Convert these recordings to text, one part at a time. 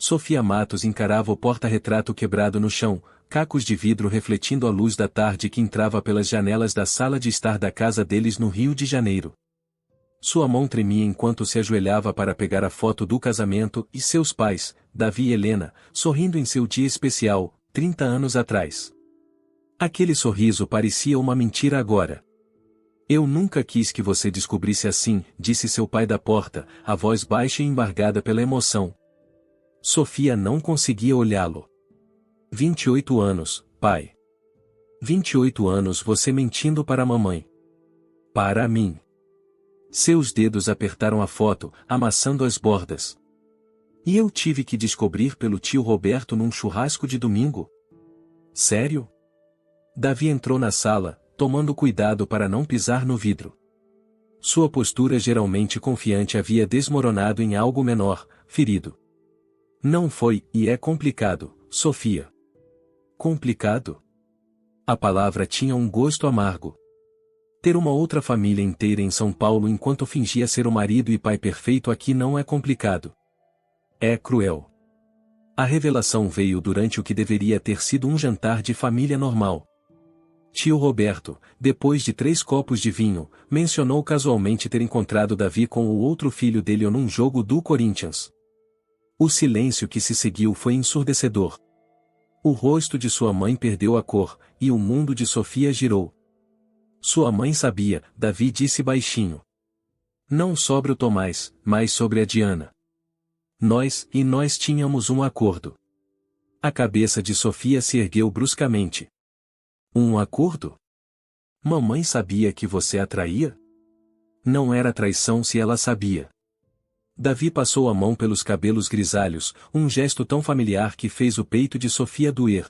Sofia Matos encarava o porta-retrato quebrado no chão, cacos de vidro refletindo a luz da tarde que entrava pelas janelas da sala de estar da casa deles no Rio de Janeiro. Sua mão tremia enquanto se ajoelhava para pegar a foto do casamento e seus pais, Davi e Helena, sorrindo em seu dia especial, 30 anos atrás. Aquele sorriso parecia uma mentira agora. Eu nunca quis que você descobrisse assim, disse seu pai da porta, a voz baixa e embargada pela emoção. Sofia não conseguia olhá-lo. 28 anos, pai. 28 anos você mentindo para a mamãe. Para mim. Seus dedos apertaram a foto, amassando as bordas. E eu tive que descobrir pelo tio Roberto num churrasco de domingo? Sério? Davi entrou na sala, tomando cuidado para não pisar no vidro. Sua postura geralmente confiante havia desmoronado em algo menor, ferido. Não foi, e é complicado, Sofia. Complicado? A palavra tinha um gosto amargo. Ter uma outra família inteira em São Paulo enquanto fingia ser o marido e pai perfeito aqui não é complicado. É cruel. A revelação veio durante o que deveria ter sido um jantar de família normal. Tio Roberto, depois de 3 copos de vinho, mencionou casualmente ter encontrado Davi com o outro filho dele num jogo do Corinthians. O silêncio que se seguiu foi ensurdecedor. O rosto de sua mãe perdeu a cor, e o mundo de Sofia girou. Sua mãe sabia, Davi disse baixinho. Não sobre o Tomás, mas sobre a Diana. Nós tínhamos um acordo. A cabeça de Sofia se ergueu bruscamente. Um acordo? Mamãe sabia que você a traía? Não era traição se ela sabia. Davi passou a mão pelos cabelos grisalhos, um gesto tão familiar que fez o peito de Sofia doer.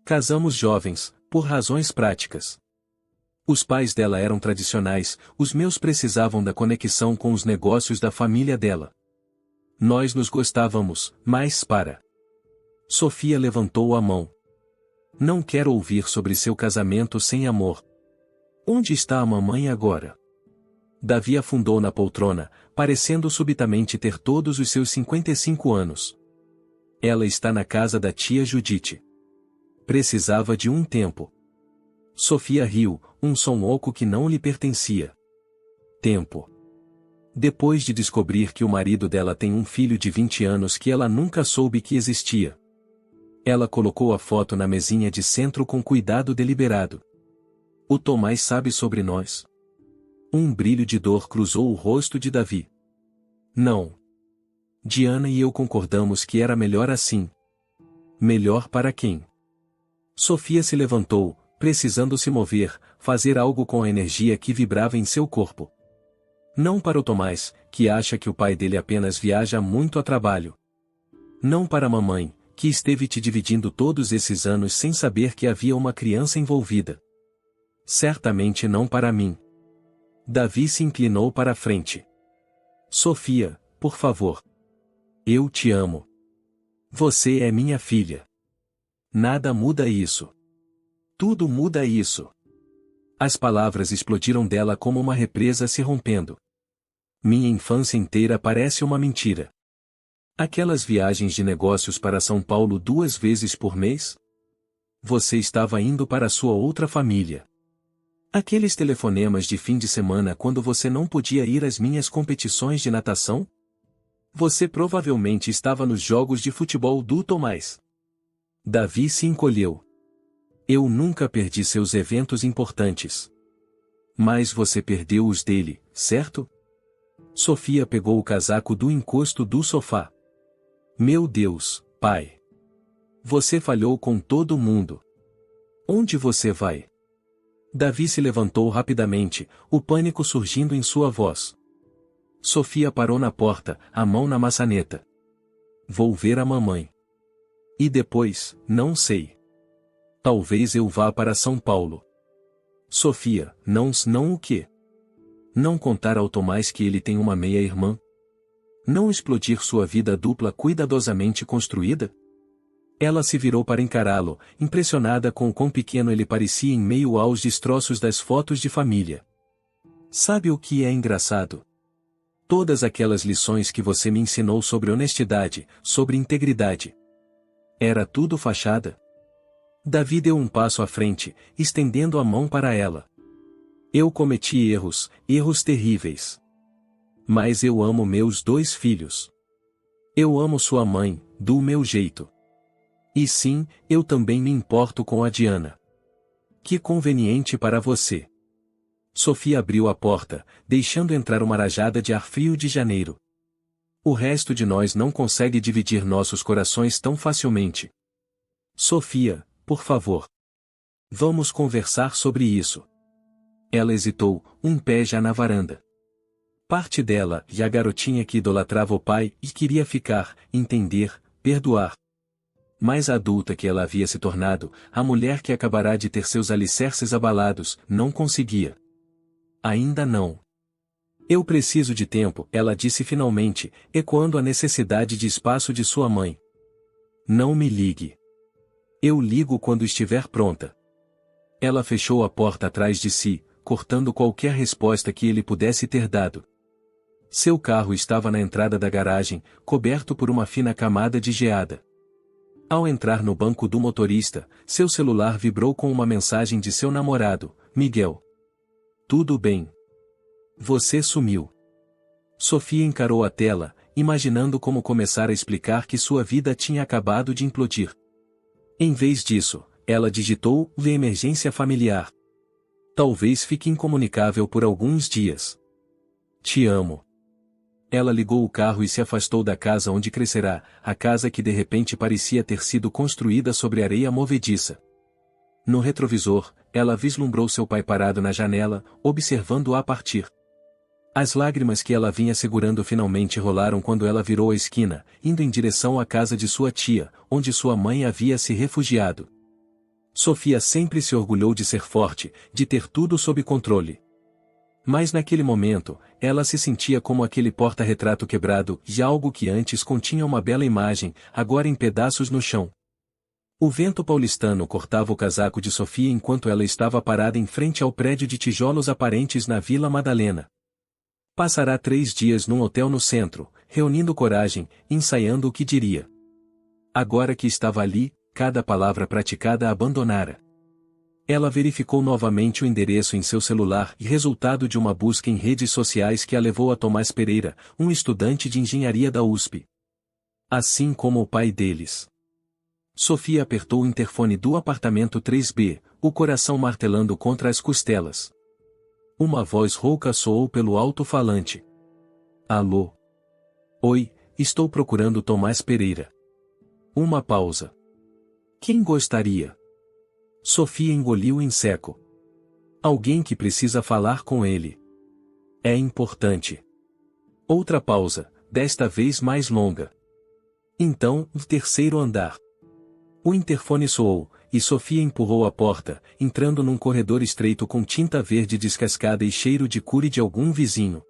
Casamos jovens, por razões práticas. Os pais dela eram tradicionais, os meus precisavam da conexão com os negócios da família dela. Nós nos gostávamos, mas para. Sofia levantou a mão. Não quero ouvir sobre seu casamento sem amor. Onde está a mamãe agora? Davi afundou na poltrona, parecendo subitamente ter todos os seus 55 anos. Ela está na casa da tia Judite. Precisava de um tempo. Sofia riu, um som oco que não lhe pertencia. Tempo. Depois de descobrir que o marido dela tem um filho de 20 anos que ela nunca soube que existia. Ela colocou a foto na mesinha de centro com cuidado deliberado. O Tomás sabe sobre nós? Um brilho de dor cruzou o rosto de Davi. Não. Diana e eu concordamos que era melhor assim. Melhor para quem? Sofia se levantou, precisando se mover, fazer algo com a energia que vibrava em seu corpo. Não para o Tomás, que acha que o pai dele apenas viaja muito a trabalho. Não para a mamãe, que esteve te dividindo todos esses anos sem saber que havia uma criança envolvida. Certamente não para mim. Davi se inclinou para a frente. Sofia, por favor. Eu te amo. Você é minha filha. Nada muda isso. Tudo muda isso. As palavras explodiram dela como uma represa se rompendo. Minha infância inteira parece uma mentira. Aquelas viagens de negócios para São Paulo 2 vezes por mês? Você estava indo para sua outra família. Aqueles telefonemas de fim de semana quando você não podia ir às minhas competições de natação? Você provavelmente estava nos jogos de futebol do Tomás. Davi se encolheu. Eu nunca perdi seus eventos importantes. Mas você perdeu os dele, certo? Sofia pegou o casaco do encosto do sofá. Meu Deus, pai. Você falhou com todo mundo. Onde você vai? Davi se levantou rapidamente, o pânico surgindo em sua voz. Sofia parou na porta, a mão na maçaneta. Vou ver a mamãe. E depois, não sei. Talvez eu vá para São Paulo. Sofia, não o quê? Não contar ao Tomás que ele tem uma meia-irmã? Não explodir sua vida dupla cuidadosamente construída? Ela se virou para encará-lo, impressionada com o quão pequeno ele parecia em meio aos destroços das fotos de família. Sabe o que é engraçado? Todas aquelas lições que você me ensinou sobre honestidade, sobre integridade. Era tudo fachada? Davi deu um passo à frente, estendendo a mão para ela. Eu cometi erros, erros terríveis. Mas eu amo meus 2 filhos. Eu amo sua mãe, do meu jeito. E sim, eu também me importo com a Diana. Que conveniente para você. Sofia abriu a porta, deixando entrar uma rajada de ar frio de janeiro. O resto de nós não consegue dividir nossos corações tão facilmente. Sofia, por favor. Vamos conversar sobre isso. Ela hesitou, um pé já na varanda. Parte dela, e a garotinha que idolatrava o pai e queria ficar, entender, perdoar. Mais adulta que ela havia se tornado, a mulher que acabará de ter seus alicerces abalados, não conseguia. Ainda não. Eu preciso de tempo, ela disse finalmente, ecoando a necessidade de espaço de sua mãe. Não me ligue. Eu ligo quando estiver pronta. Ela fechou a porta atrás de si, cortando qualquer resposta que ele pudesse ter dado. Seu carro estava na entrada da garagem, coberto por uma fina camada de geada. Ao entrar no banco do motorista, seu celular vibrou com uma mensagem de seu namorado, Miguel. Tudo bem. Você sumiu. Sofia encarou a tela, imaginando como começar a explicar que sua vida tinha acabado de implodir. Em vez disso, ela digitou "de emergência familiar". Talvez fique incomunicável por alguns dias. Te amo. Ela ligou o carro e se afastou da casa onde crescerá, a casa que de repente parecia ter sido construída sobre areia movediça. No retrovisor, ela vislumbrou seu pai parado na janela, observando-a partir. As lágrimas que ela vinha segurando finalmente rolaram quando ela virou a esquina, indo em direção à casa de sua tia, onde sua mãe havia se refugiado. Sofia sempre se orgulhou de ser forte, de ter tudo sob controle. Mas naquele momento, ela se sentia como aquele porta-retrato quebrado, e algo que antes continha uma bela imagem, agora em pedaços no chão. O vento paulistano cortava o casaco de Sofia enquanto ela estava parada em frente ao prédio de tijolos aparentes na Vila Madalena. Passará 3 dias num hotel no centro, reunindo coragem, ensaiando o que diria. Agora que estava ali, cada palavra praticada a abandonara. Ela verificou novamente o endereço em seu celular e resultado de uma busca em redes sociais que a levou a Tomás Pereira, um estudante de engenharia da USP. Assim como o pai deles. Sofia apertou o interfone do apartamento 3B, o coração martelando contra as costelas. Uma voz rouca soou pelo alto-falante. Alô? Oi, estou procurando Tomás Pereira. Uma pausa. Quem gostaria? Sofia engoliu em seco. Alguém que precisa falar com ele. É importante. Outra pausa, desta vez mais longa. Então, o 3º andar. O interfone soou, e Sofia empurrou a porta, entrando num corredor estreito com tinta verde descascada e cheiro de cure de algum vizinho.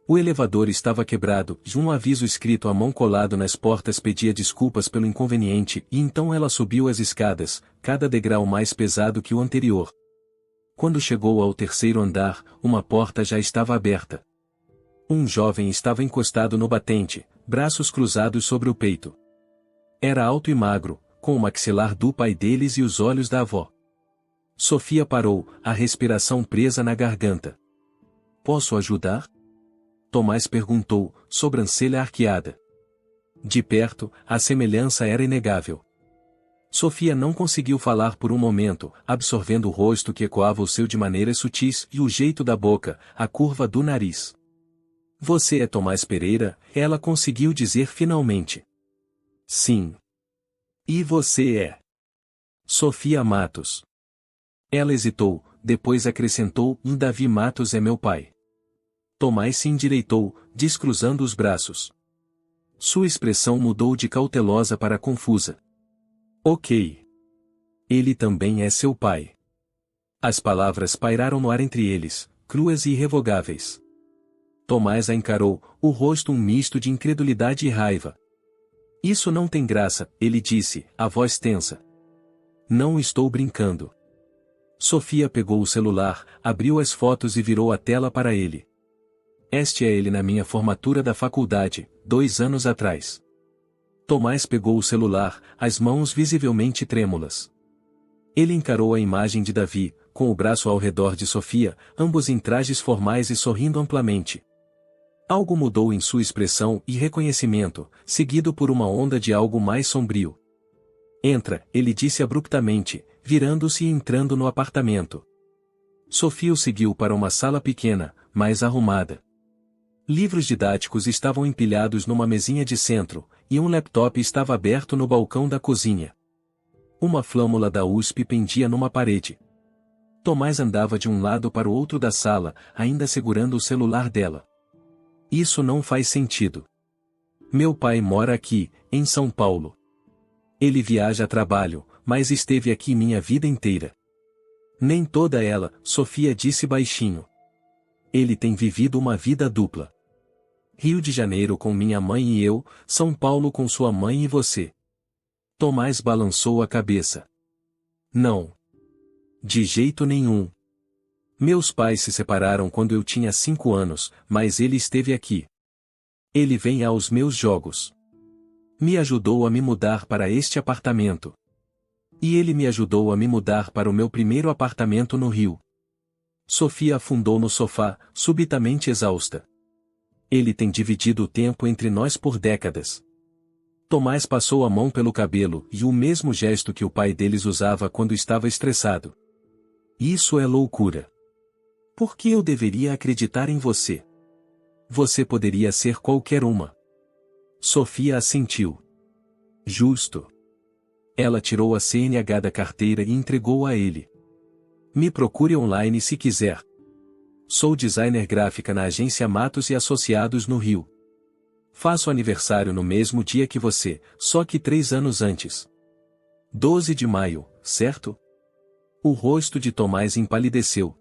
O elevador estava quebrado, e um aviso escrito à mão colado nas portas pedia desculpas pelo inconveniente, e então ela subiu as escadas, cada degrau mais pesado que o anterior. Quando chegou ao 3º andar, uma porta já estava aberta. Um jovem estava encostado no batente, braços cruzados sobre o peito. Era alto e magro, com o maxilar do pai deles e os olhos da avó. Sofia parou, a respiração presa na garganta. Posso ajudar? Tomás perguntou, sobrancelha arqueada. De perto, a semelhança era inegável. Sofia não conseguiu falar por um momento, absorvendo o rosto que ecoava o seu de maneiras sutis e o jeito da boca, a curva do nariz. Você é Tomás Pereira, ela conseguiu dizer finalmente. Sim. E você é? Sofia Matos. Ela hesitou, depois acrescentou, Davi Matos é meu pai. Tomás se endireitou, descruzando os braços. Sua expressão mudou de cautelosa para confusa. Ok. Ele também é seu pai. As palavras pairaram no ar entre eles, cruas e irrevogáveis. Tomás a encarou, o rosto um misto de incredulidade e raiva. Isso não tem graça, ele disse, a voz tensa. Não estou brincando. Sofia pegou o celular, abriu as fotos e virou a tela para ele. Este é ele na minha formatura da faculdade, 2 anos atrás. Tomás pegou o celular, as mãos visivelmente trêmulas. Ele encarou a imagem de Davi, com o braço ao redor de Sofia, ambos em trajes formais e sorrindo amplamente. Algo mudou em sua expressão e reconhecimento, seguido por uma onda de algo mais sombrio. Entra, ele disse abruptamente, virando-se e entrando no apartamento. Sofia o seguiu para uma sala pequena, mais arrumada. Livros didáticos estavam empilhados numa mesinha de centro, e um laptop estava aberto no balcão da cozinha. Uma flâmula da USP pendia numa parede. Tomás andava de um lado para o outro da sala, ainda segurando o celular dela. Isso não faz sentido. Meu pai mora aqui, em São Paulo. Ele viaja a trabalho, mas esteve aqui minha vida inteira. Nem toda ela, Sofia disse baixinho. Ele tem vivido uma vida dupla. Rio de Janeiro com minha mãe e eu, São Paulo com sua mãe e você. Tomás balançou a cabeça. Não. De jeito nenhum. Meus pais se separaram quando eu tinha 5 anos, mas ele esteve aqui. Ele vem aos meus jogos. Me ajudou a me mudar para este apartamento. E ele me ajudou a me mudar para o meu primeiro apartamento no Rio. Sofia afundou no sofá, subitamente exausta. Ele tem dividido o tempo entre nós por décadas. Tomás passou a mão pelo cabelo e o mesmo gesto que o pai deles usava quando estava estressado. Isso é loucura. Por que eu deveria acreditar em você? Você poderia ser qualquer uma. Sofia assentiu. Justo. Ela tirou a CNH da carteira e entregou a ele. Me procure online se quiser. Sou designer gráfica na agência Matos e Associados no Rio. Faço aniversário no mesmo dia que você, só que 3 anos antes. 12 de maio, certo? O rosto de Tomás empalideceu.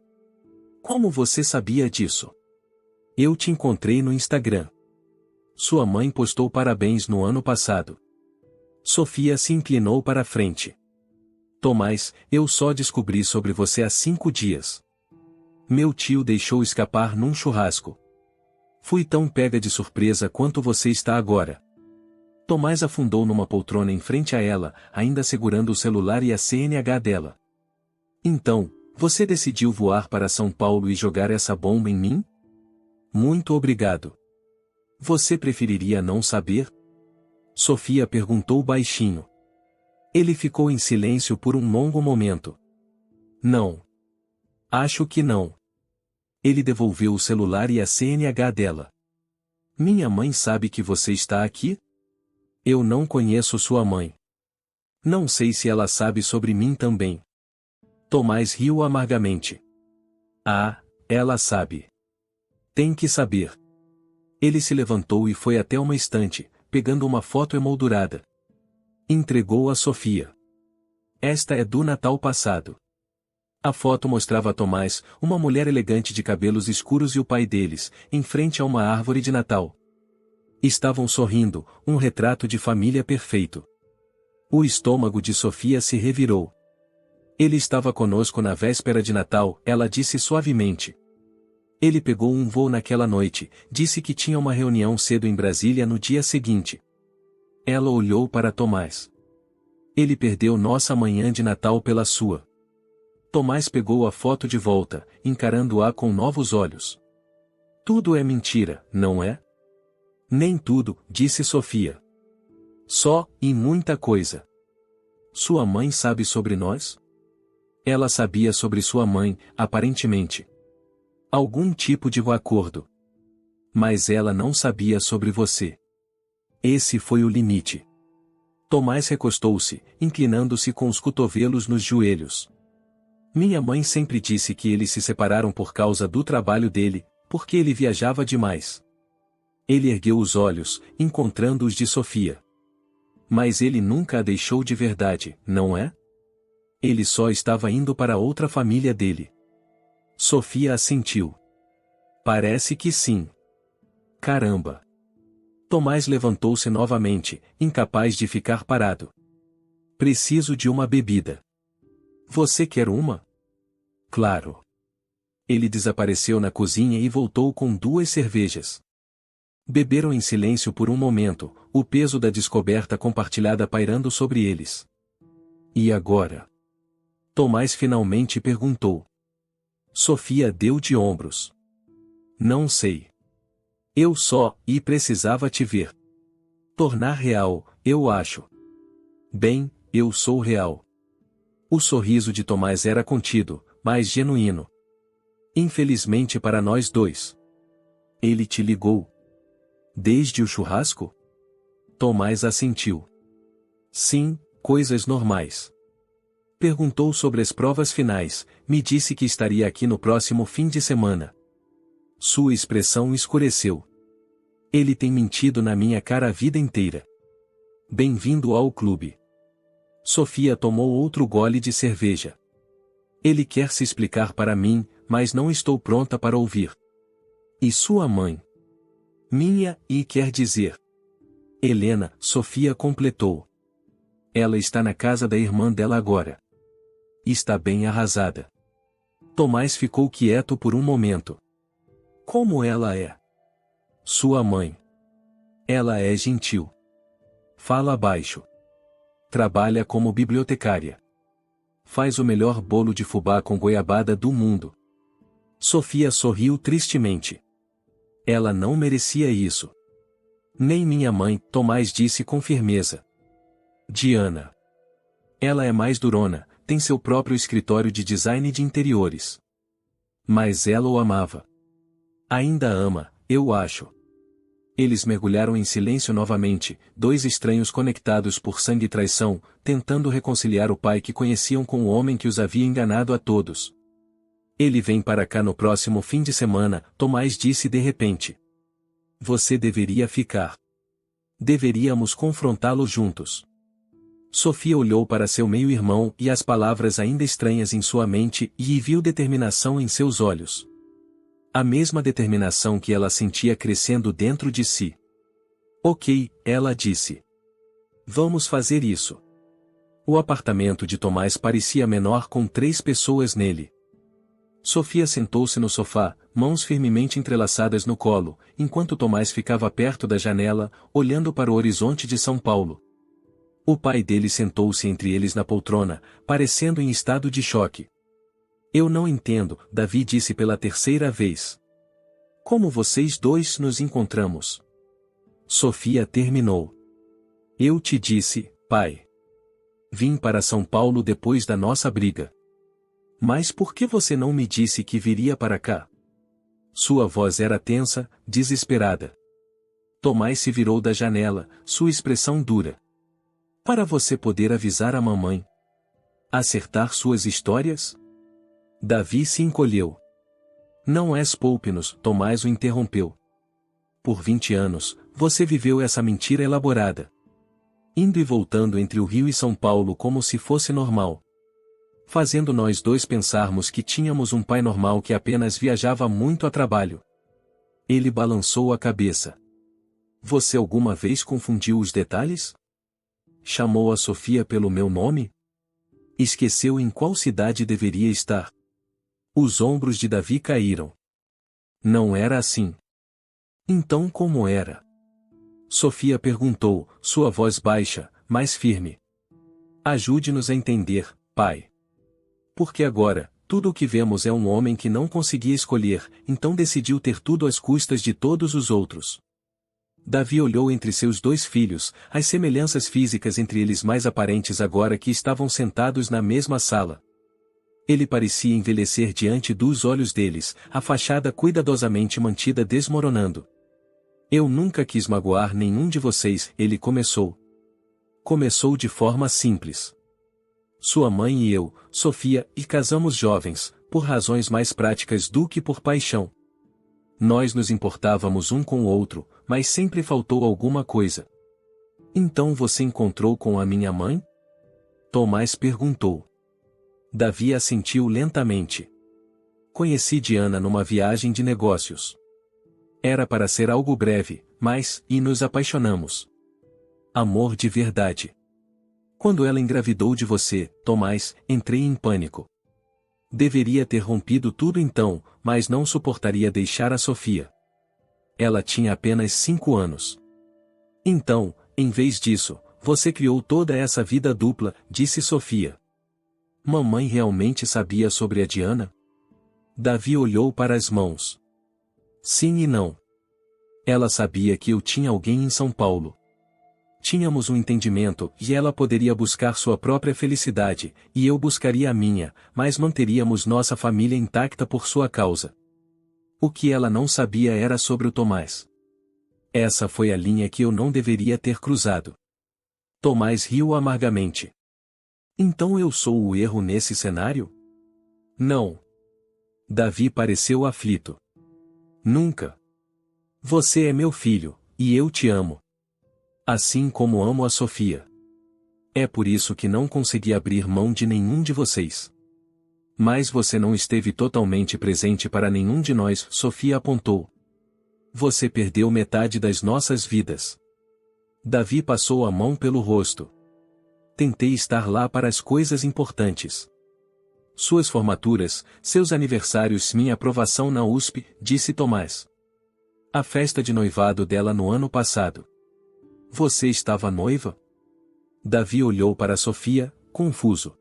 Como você sabia disso? Eu te encontrei no Instagram. Sua mãe postou parabéns no ano passado. Sofia se inclinou para a frente. Tomás, eu só descobri sobre você há 5 dias. Meu tio deixou escapar num churrasco. Fui tão pega de surpresa quanto você está agora. Tomás afundou numa poltrona em frente a ela, ainda segurando o celular e a CNH dela. Então, você decidiu voar para São Paulo e jogar essa bomba em mim? Muito obrigado. Você preferiria não saber? Sofia perguntou baixinho. Ele ficou em silêncio por um longo momento. Não. Acho que não. Ele devolveu o celular e a CNH dela. Minha mãe sabe que você está aqui? Eu não conheço sua mãe. Não sei se ela sabe sobre mim também. Tomás riu amargamente. Ah, ela sabe. Tem que saber. Ele se levantou e foi até uma estante, pegando uma foto emoldurada. Entregou a Sofia. Esta é do Natal passado. A foto mostrava Tomás, uma mulher elegante de cabelos escuros e o pai deles, em frente a uma árvore de Natal. Estavam sorrindo, um retrato de família perfeito. O estômago de Sofia se revirou. Ele estava conosco na véspera de Natal, ela disse suavemente. Ele pegou um voo naquela noite, disse que tinha uma reunião cedo em Brasília no dia seguinte. Ela olhou para Tomás. Ele perdeu nossa manhã de Natal pela sua. Tomás pegou a foto de volta, encarando-a com novos olhos. Tudo é mentira, não é? Nem tudo, disse Sofia. Só, e muita coisa. Sua mãe sabe sobre nós? Ela sabia sobre sua mãe, aparentemente. Algum tipo de acordo. Mas ela não sabia sobre você. Esse foi o limite. Tomás recostou-se, inclinando-se com os cotovelos nos joelhos. Minha mãe sempre disse que eles se separaram por causa do trabalho dele, porque ele viajava demais. Ele ergueu os olhos, encontrando os de Sofia. Mas ele nunca a deixou de verdade, não é? Ele só estava indo para outra família dele. Sofia assentiu. Parece que sim. Caramba! Tomás levantou-se novamente, incapaz de ficar parado. Preciso de uma bebida. Você quer uma? Claro. Ele desapareceu na cozinha e voltou com 2 cervejas. Beberam em silêncio por um momento, o peso da descoberta compartilhada pairando sobre eles. E agora? Tomás finalmente perguntou. Sofia deu de ombros. Não sei. Eu só, e precisava te ver. Tornar real, eu acho. Bem, eu sou real. O sorriso de Tomás era contido, mas genuíno. Infelizmente para nós dois. Ele te ligou. Desde o churrasco? Tomás assentiu. Sim, coisas normais. Perguntou sobre as provas finais, me disse que estaria aqui no próximo fim de semana. Sua expressão escureceu. Ele tem mentido na minha cara a vida inteira. Bem-vindo ao clube. Sofia tomou outro gole de cerveja. Ele quer se explicar para mim, mas não estou pronta para ouvir. E sua mãe? Minha, e quer dizer. Helena, Sofia completou. Ela está na casa da irmã dela agora. Está bem arrasada. Tomás ficou quieto por um momento. Como ela é? Sua mãe. Ela é gentil. Fala baixo. Trabalha como bibliotecária. Faz o melhor bolo de fubá com goiabada do mundo. Sofia sorriu tristemente. Ela não merecia isso. Nem minha mãe, Tomás disse com firmeza. Diana. Ela é mais durona, tem seu próprio escritório de design de interiores. Mas ela o amava. Ainda ama, eu acho. Eles mergulharam em silêncio novamente, 2 estranhos conectados por sangue e traição, tentando reconciliar o pai que conheciam com o homem que os havia enganado a todos. Ele vem para cá no próximo fim de semana, Tomás disse de repente. Você deveria ficar. Deveríamos confrontá-lo juntos. Sofia olhou para seu meio-irmão e as palavras ainda estranhas em sua mente e viu determinação em seus olhos. A mesma determinação que ela sentia crescendo dentro de si. Ok, ela disse. Vamos fazer isso. O apartamento de Tomás parecia menor com 3 pessoas nele. Sofia sentou-se no sofá, mãos firmemente entrelaçadas no colo, enquanto Tomás ficava perto da janela, olhando para o horizonte de São Paulo. O pai dele sentou-se entre eles na poltrona, parecendo em estado de choque. Eu não entendo, Davi disse pela 3ª vez. Como vocês dois nos encontramos? Sofia terminou. Eu te disse, pai. Vim para São Paulo depois da nossa briga. Mas por que você não me disse que viria para cá? Sua voz era tensa, desesperada. Tomás se virou da janela, sua expressão dura. Para você poder avisar a mamãe. Acertar suas histórias? Davi se encolheu. Não és poupe-nos, Tomás o interrompeu. Por 20 anos, você viveu essa mentira elaborada. Indo e voltando entre o Rio e São Paulo como se fosse normal. Fazendo nós dois pensarmos que tínhamos um pai normal que apenas viajava muito a trabalho. Ele balançou a cabeça. Você alguma vez confundiu os detalhes? Chamou a Sofia pelo meu nome? Esqueceu em qual cidade deveria estar? Os ombros de Davi caíram. Não era assim. Então como era? Sofia perguntou, sua voz baixa, mas firme. Ajude-nos a entender, pai. Porque agora, tudo o que vemos é um homem que não conseguia escolher, então decidiu ter tudo às custas de todos os outros. Davi olhou entre seus 2 filhos, as semelhanças físicas entre eles mais aparentes agora que estavam sentados na mesma sala. Ele parecia envelhecer diante dos olhos deles, a fachada cuidadosamente mantida desmoronando. Eu nunca quis magoar nenhum de vocês, ele começou. Começou de forma simples. Sua mãe e eu, Sofia, e casamos jovens, por razões mais práticas do que por paixão. Nós nos importávamos um com o outro, mas sempre faltou alguma coisa. Então você encontrou com a minha mãe? Tomás perguntou. Davi assentiu lentamente. Conheci Diana numa viagem de negócios. Era para ser algo breve, mas, e nos apaixonamos. Amor de verdade. Quando ela engravidou de você, Tomás, entrei em pânico. Deveria ter rompido tudo então, mas não suportaria deixar a Sofia. Ela tinha apenas 5 anos. Então, em vez disso, você criou toda essa vida dupla, disse Sofia. Mamãe realmente sabia sobre a Diana? Davi olhou para as mãos. Sim e não. Ela sabia que eu tinha alguém em São Paulo. Tínhamos um entendimento, e ela poderia buscar sua própria felicidade, e eu buscaria a minha, mas manteríamos nossa família intacta por sua causa. O que ela não sabia era sobre o Tomás. Essa foi a linha que eu não deveria ter cruzado. Tomás riu amargamente. Então eu sou o erro nesse cenário? Não. Davi pareceu aflito. Nunca. Você é meu filho, e eu te amo. Assim como amo a Sofia. É por isso que não consegui abrir mão de nenhum de vocês. Mas você não esteve totalmente presente para nenhum de nós, Sofia apontou. Você perdeu metade das nossas vidas. Davi passou a mão pelo rosto. Tentei estar lá para as coisas importantes. Suas formaturas, seus aniversários, minha aprovação na USP, disse Tomás. A festa de noivado dela no ano passado. Você estava noiva? Davi olhou para Sofia, confuso.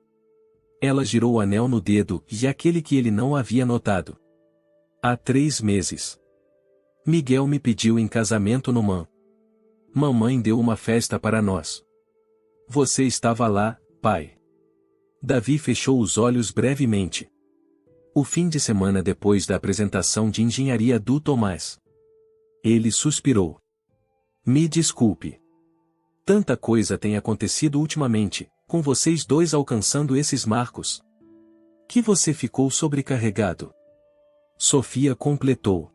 Ela girou o anel no dedo, e aquele que ele não havia notado. Há 3 meses. Miguel me pediu em casamento no MAN. Mamãe deu uma festa para nós. Você estava lá, pai. Davi fechou os olhos brevemente. O fim de semana depois da apresentação de engenharia do Tomás. Ele suspirou. Me desculpe. Tanta coisa tem acontecido ultimamente, com vocês dois alcançando esses marcos. Que você ficou sobrecarregado. Sofia completou.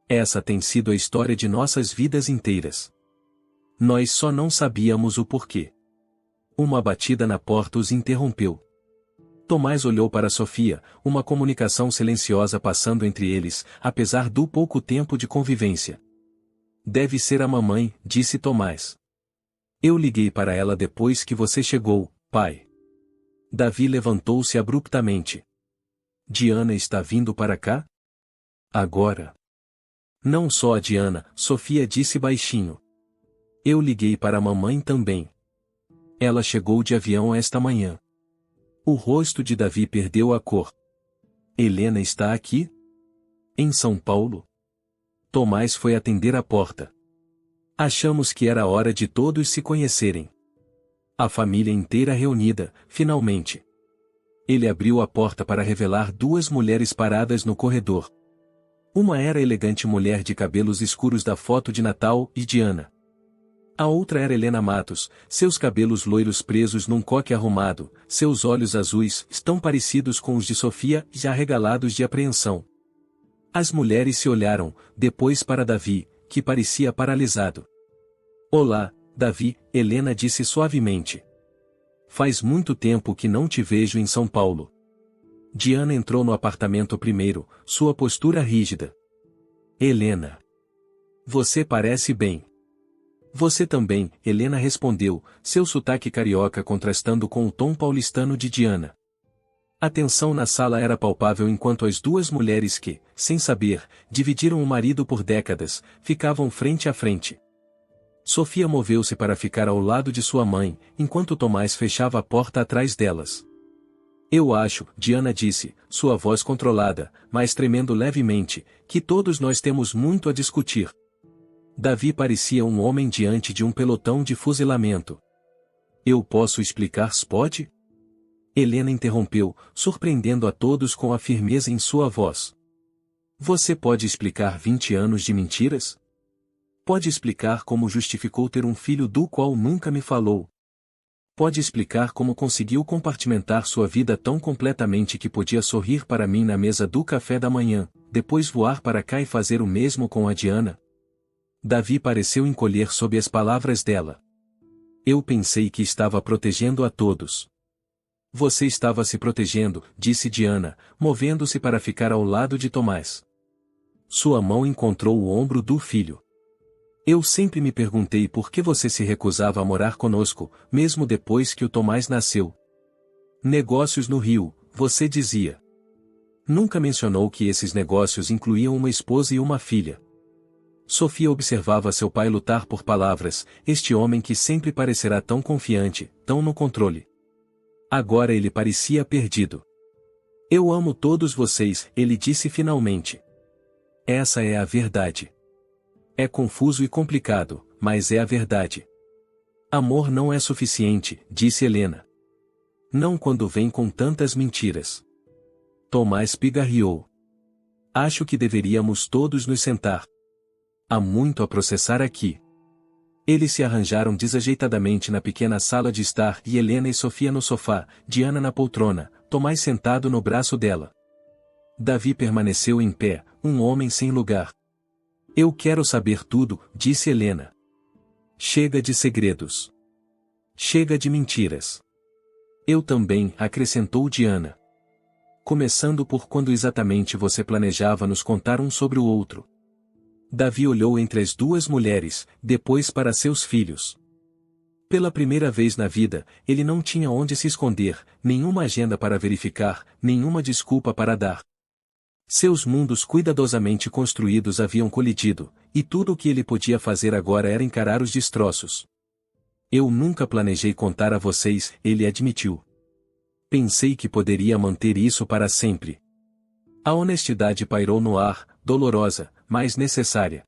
Essa tem sido a história de nossas vidas inteiras. Nós só não sabíamos o porquê. Uma batida na porta os interrompeu. Tomás olhou para Sofia, uma comunicação silenciosa passando entre eles, apesar do pouco tempo de convivência. Deve ser a mamãe, disse Tomás. Eu liguei para ela depois que você chegou, pai. Davi levantou-se abruptamente. Diana está vindo para cá? Agora. Não só a Diana, Sofia disse baixinho. Eu liguei para a mamãe também. Ela chegou de avião esta manhã. O rosto de Davi perdeu a cor. Helena está aqui? Em São Paulo? Tomás foi atender a porta. Achamos que era hora de todos se conhecerem. A família inteira reunida, finalmente. Ele abriu a porta para revelar 2 mulheres paradas no corredor. Uma era a elegante mulher de cabelos escuros da foto de Natal e Diana. A outra era Helena Matos, seus cabelos loiros presos num coque arrumado, seus olhos azuis, tão parecidos com os de Sofia e arregalados de apreensão. As mulheres se olharam, depois para Davi, que parecia paralisado. Olá, Davi, Helena disse suavemente. Faz muito tempo que não te vejo em São Paulo. Diana entrou no apartamento primeiro, sua postura rígida. Helena. Você parece bem. Você também, Helena respondeu, seu sotaque carioca contrastando com o tom paulistano de Diana. A tensão na sala era palpável enquanto as 2 mulheres que, sem saber, dividiram o marido por décadas, ficavam frente a frente. Sofia moveu-se para ficar ao lado de sua mãe, enquanto Tomás fechava a porta atrás delas. Eu acho, Diana disse, sua voz controlada, mas tremendo levemente, que todos nós temos muito a discutir. Davi parecia um homem diante de um pelotão de fuzilamento. Eu posso explicar, pode? Helena interrompeu, surpreendendo a todos com a firmeza em sua voz. Você pode explicar 20 anos de mentiras? Pode explicar como justificou ter um filho do qual nunca me falou? Pode explicar como conseguiu compartimentar sua vida tão completamente que podia sorrir para mim na mesa do café da manhã, depois voar para cá e fazer o mesmo com a Diana? Davi pareceu encolher sob as palavras dela. Eu pensei que estava protegendo a todos. Você estava se protegendo, disse Diana, movendo-se para ficar ao lado de Tomás. Sua mão encontrou o ombro do filho. Eu sempre me perguntei por que você se recusava a morar conosco, mesmo depois que o Tomás nasceu. Negócios no Rio, você dizia. Nunca mencionou que esses negócios incluíam uma esposa e uma filha. Sofia observava seu pai lutar por palavras, este homem que sempre parecerá tão confiante, tão no controle. Agora ele parecia perdido. Eu amo todos vocês, ele disse finalmente. Essa é a verdade. É confuso e complicado, mas é a verdade. Amor não é suficiente, disse Helena. Não quando vem com tantas mentiras. Tomás pigarreou. Acho que deveríamos todos nos sentar. Há muito a processar aqui. Eles se arranjaram desajeitadamente na pequena sala de estar e Helena e Sofia no sofá, Diana na poltrona, Tomás sentado no braço dela. Davi permaneceu em pé, um homem sem lugar. Eu quero saber tudo, disse Helena. Chega de segredos. Chega de mentiras. Eu também, acrescentou Diana. Começando por quando exatamente você planejava nos contar um sobre o outro. Davi olhou entre as duas mulheres, depois para seus filhos. Pela primeira vez na vida, ele não tinha onde se esconder, nenhuma agenda para verificar, nenhuma desculpa para dar. Seus mundos cuidadosamente construídos haviam colidido, e tudo o que ele podia fazer agora era encarar os destroços. Eu nunca planejei contar a vocês, ele admitiu. Pensei que poderia manter isso para sempre. A honestidade pairou no ar, dolorosa, mas necessária.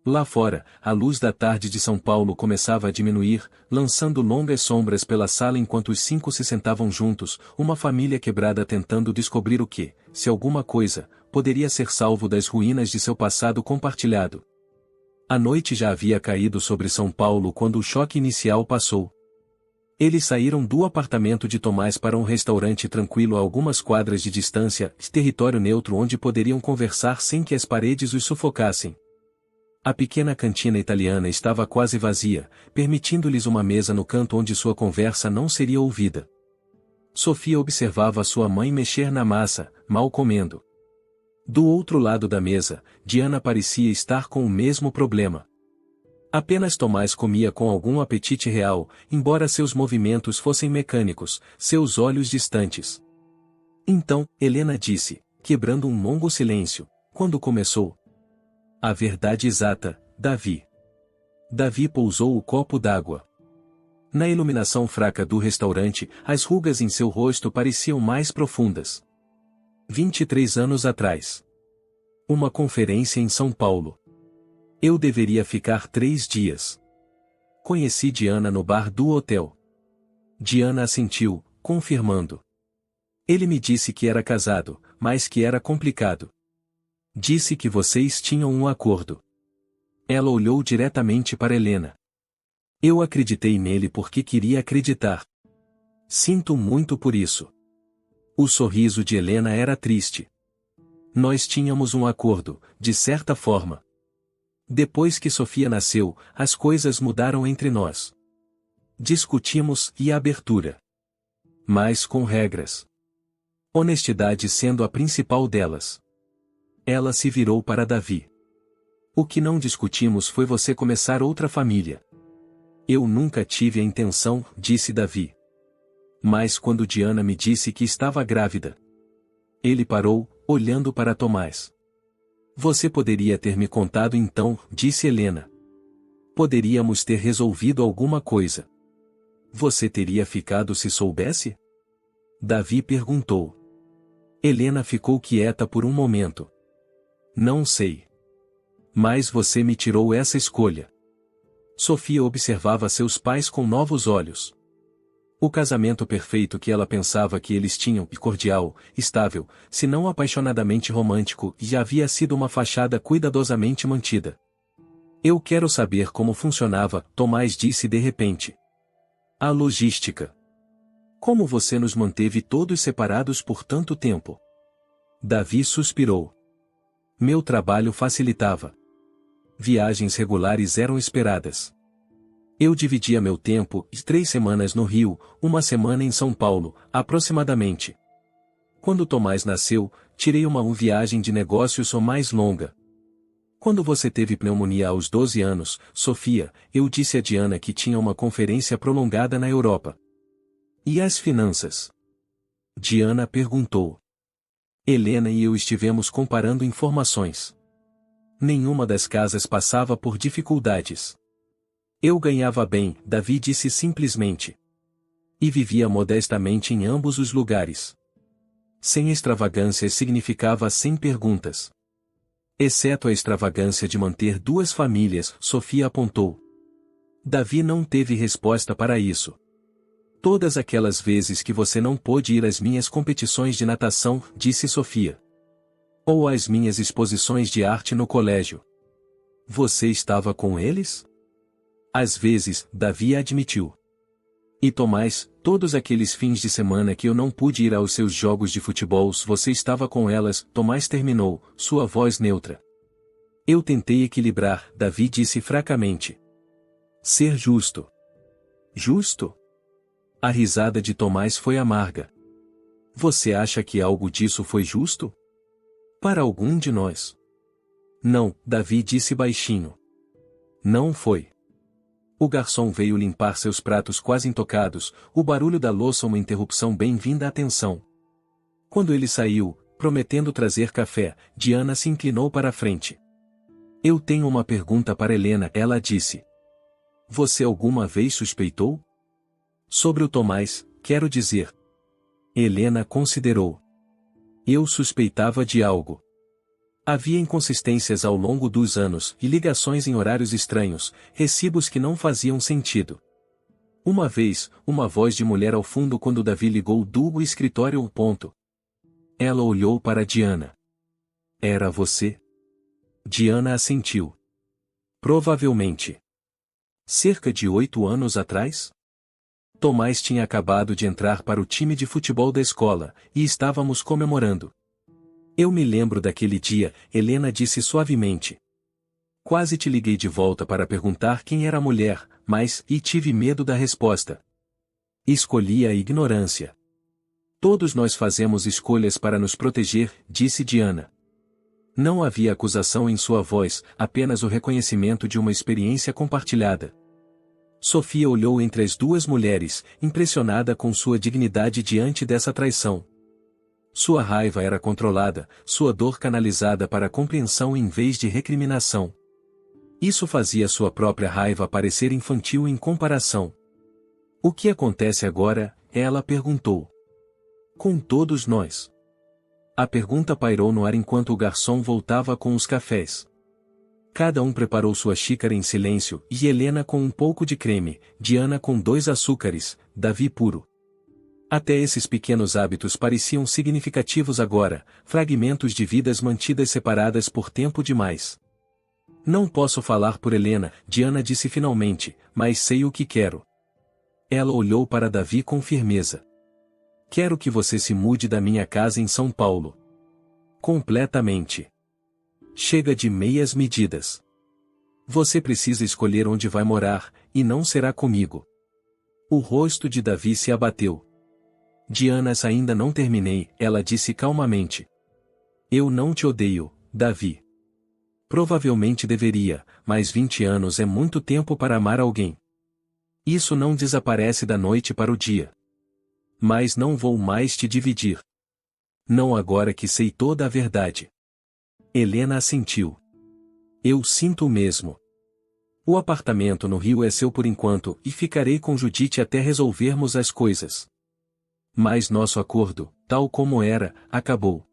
Lá fora, a luz da tarde de São Paulo começava a diminuir, lançando longas sombras pela sala enquanto os 5 se sentavam juntos, uma família quebrada tentando descobrir o que, se alguma coisa, poderia ser salvo das ruínas de seu passado compartilhado. A noite já havia caído sobre São Paulo quando o choque inicial passou. Eles saíram do apartamento de Tomás para um restaurante tranquilo a algumas quadras de distância, território neutro onde poderiam conversar sem que as paredes os sufocassem. A pequena cantina italiana estava quase vazia, permitindo-lhes uma mesa no canto onde sua conversa não seria ouvida. Sofia observava sua mãe mexer na massa, mal comendo. Do outro lado da mesa, Diana parecia estar com o mesmo problema. Apenas Tomás comia com algum apetite real, embora seus movimentos fossem mecânicos, seus olhos distantes. Então, Helena disse, quebrando um longo silêncio, quando começou. A verdade exata, Davi. Davi pousou o copo d'água. Na iluminação fraca do restaurante, as rugas em seu rosto pareciam mais profundas. 23 anos atrás. Uma conferência em São Paulo. Eu deveria ficar 3 dias. Conheci Diana no bar do hotel. Diana assentiu, confirmando. Ele me disse que era casado, mas que era complicado. Disse que vocês tinham um acordo. Ela olhou diretamente para Helena. Eu acreditei nele porque queria acreditar. Sinto muito por isso. O sorriso de Helena era triste. Nós tínhamos um acordo, de certa forma. Depois que Sofia nasceu, as coisas mudaram entre nós. Discutimos e abertura. Mas com regras. Honestidade sendo a principal delas. Ela se virou para Davi. O que não discutimos foi você começar outra família. Eu nunca tive a intenção, disse Davi. Mas quando Diana me disse que estava grávida. Ele parou, olhando para Tomás. Você poderia ter me contado então, disse Helena. Poderíamos ter resolvido alguma coisa. Você teria ficado se soubesse? Davi perguntou. Helena ficou quieta por um momento. Não sei. Mas você me tirou essa escolha. Sofia observava seus pais com novos olhos. O casamento perfeito que ela pensava que eles tinham, cordial, estável, se não apaixonadamente romântico, já havia sido uma fachada cuidadosamente mantida. Eu quero saber como funcionava, Tomás disse de repente. A logística. Como você nos manteve todos separados por tanto tempo? Davi suspirou. Meu trabalho facilitava. Viagens regulares eram esperadas. Eu dividia meu tempo, 3 semanas no Rio, 1 semana em São Paulo, aproximadamente. Quando Tomás nasceu, tirei uma viagem de negócios ou mais longa. Quando você teve pneumonia aos 12 anos, Sofia, eu disse a Diana que tinha uma conferência prolongada na Europa. E as finanças? Diana perguntou. Helena e eu estivemos comparando informações. Nenhuma das casas passava por dificuldades. Eu ganhava bem, Davi disse simplesmente. E vivia modestamente em ambos os lugares. Sem extravagâncias significava sem perguntas. Exceto a extravagância de manter duas famílias, Sofia apontou. Davi não teve resposta para isso. Todas aquelas vezes que você não pôde ir às minhas competições de natação, disse Sofia. Ou às minhas exposições de arte no colégio. Você estava com eles? Às vezes, Davi admitiu. E Tomás, todos aqueles fins de semana que eu não pude ir aos seus jogos de futebol, você estava com elas, Tomás terminou, sua voz neutra. Eu tentei equilibrar, Davi disse fracamente. Ser justo. Justo? A risada de Tomás foi amarga. Você acha que algo disso foi justo? Para algum de nós. Não, Davi disse baixinho. Não foi. O garçom veio limpar seus pratos quase intocados, o barulho da louça uma interrupção bem-vinda à atenção. Quando ele saiu, prometendo trazer café, Diana se inclinou para a frente. Eu tenho uma pergunta para Helena, ela disse. Você alguma vez suspeitou? Sobre o Tomás, quero dizer. Helena considerou. Eu suspeitava de algo. Havia inconsistências ao longo dos anos e ligações em horários estranhos, recibos que não faziam sentido. Uma vez, uma voz de mulher ao fundo quando Davi ligou do escritório. Ela olhou para Diana. Era você? Diana assentiu. Provavelmente. Cerca de 8 anos atrás? Tomás tinha acabado de entrar para o time de futebol da escola, e estávamos comemorando. Eu me lembro daquele dia, Helena disse suavemente. Quase te liguei de volta para perguntar quem era a mulher, mas, e tive medo da resposta. Escolhi a ignorância. Todos nós fazemos escolhas para nos proteger, disse Diana. Não havia acusação em sua voz, apenas o reconhecimento de uma experiência compartilhada. Sofia olhou entre as duas mulheres, impressionada com sua dignidade diante dessa traição. Sua raiva era controlada, sua dor canalizada para compreensão em vez de recriminação. Isso fazia sua própria raiva parecer infantil em comparação. O que acontece agora? Ela perguntou. Com todos nós. A pergunta pairou no ar enquanto o garçom voltava com os cafés. Cada um preparou sua xícara em silêncio, e Helena com um pouco de creme, Diana com 2 açúcares, Davi puro. Até esses pequenos hábitos pareciam significativos agora, fragmentos de vidas mantidas separadas por tempo demais. Não posso falar por Helena, Diana disse finalmente, mas sei o que quero. Ela olhou para Davi com firmeza. Quero que você se mude da minha casa em São Paulo. Completamente. Chega de meias medidas. Você precisa escolher onde vai morar, e não será comigo. O rosto de Davi se abateu. Diana, ainda não terminei, ela disse calmamente. Eu não te odeio, Davi. Provavelmente deveria, mas 20 anos é muito tempo para amar alguém. Isso não desaparece da noite para o dia. Mas não vou mais te dividir. Não agora que sei toda a verdade. Helena assentiu. Eu sinto o mesmo. O apartamento no Rio é seu por enquanto e ficarei com Judite até resolvermos as coisas. Mas nosso acordo, tal como era, acabou.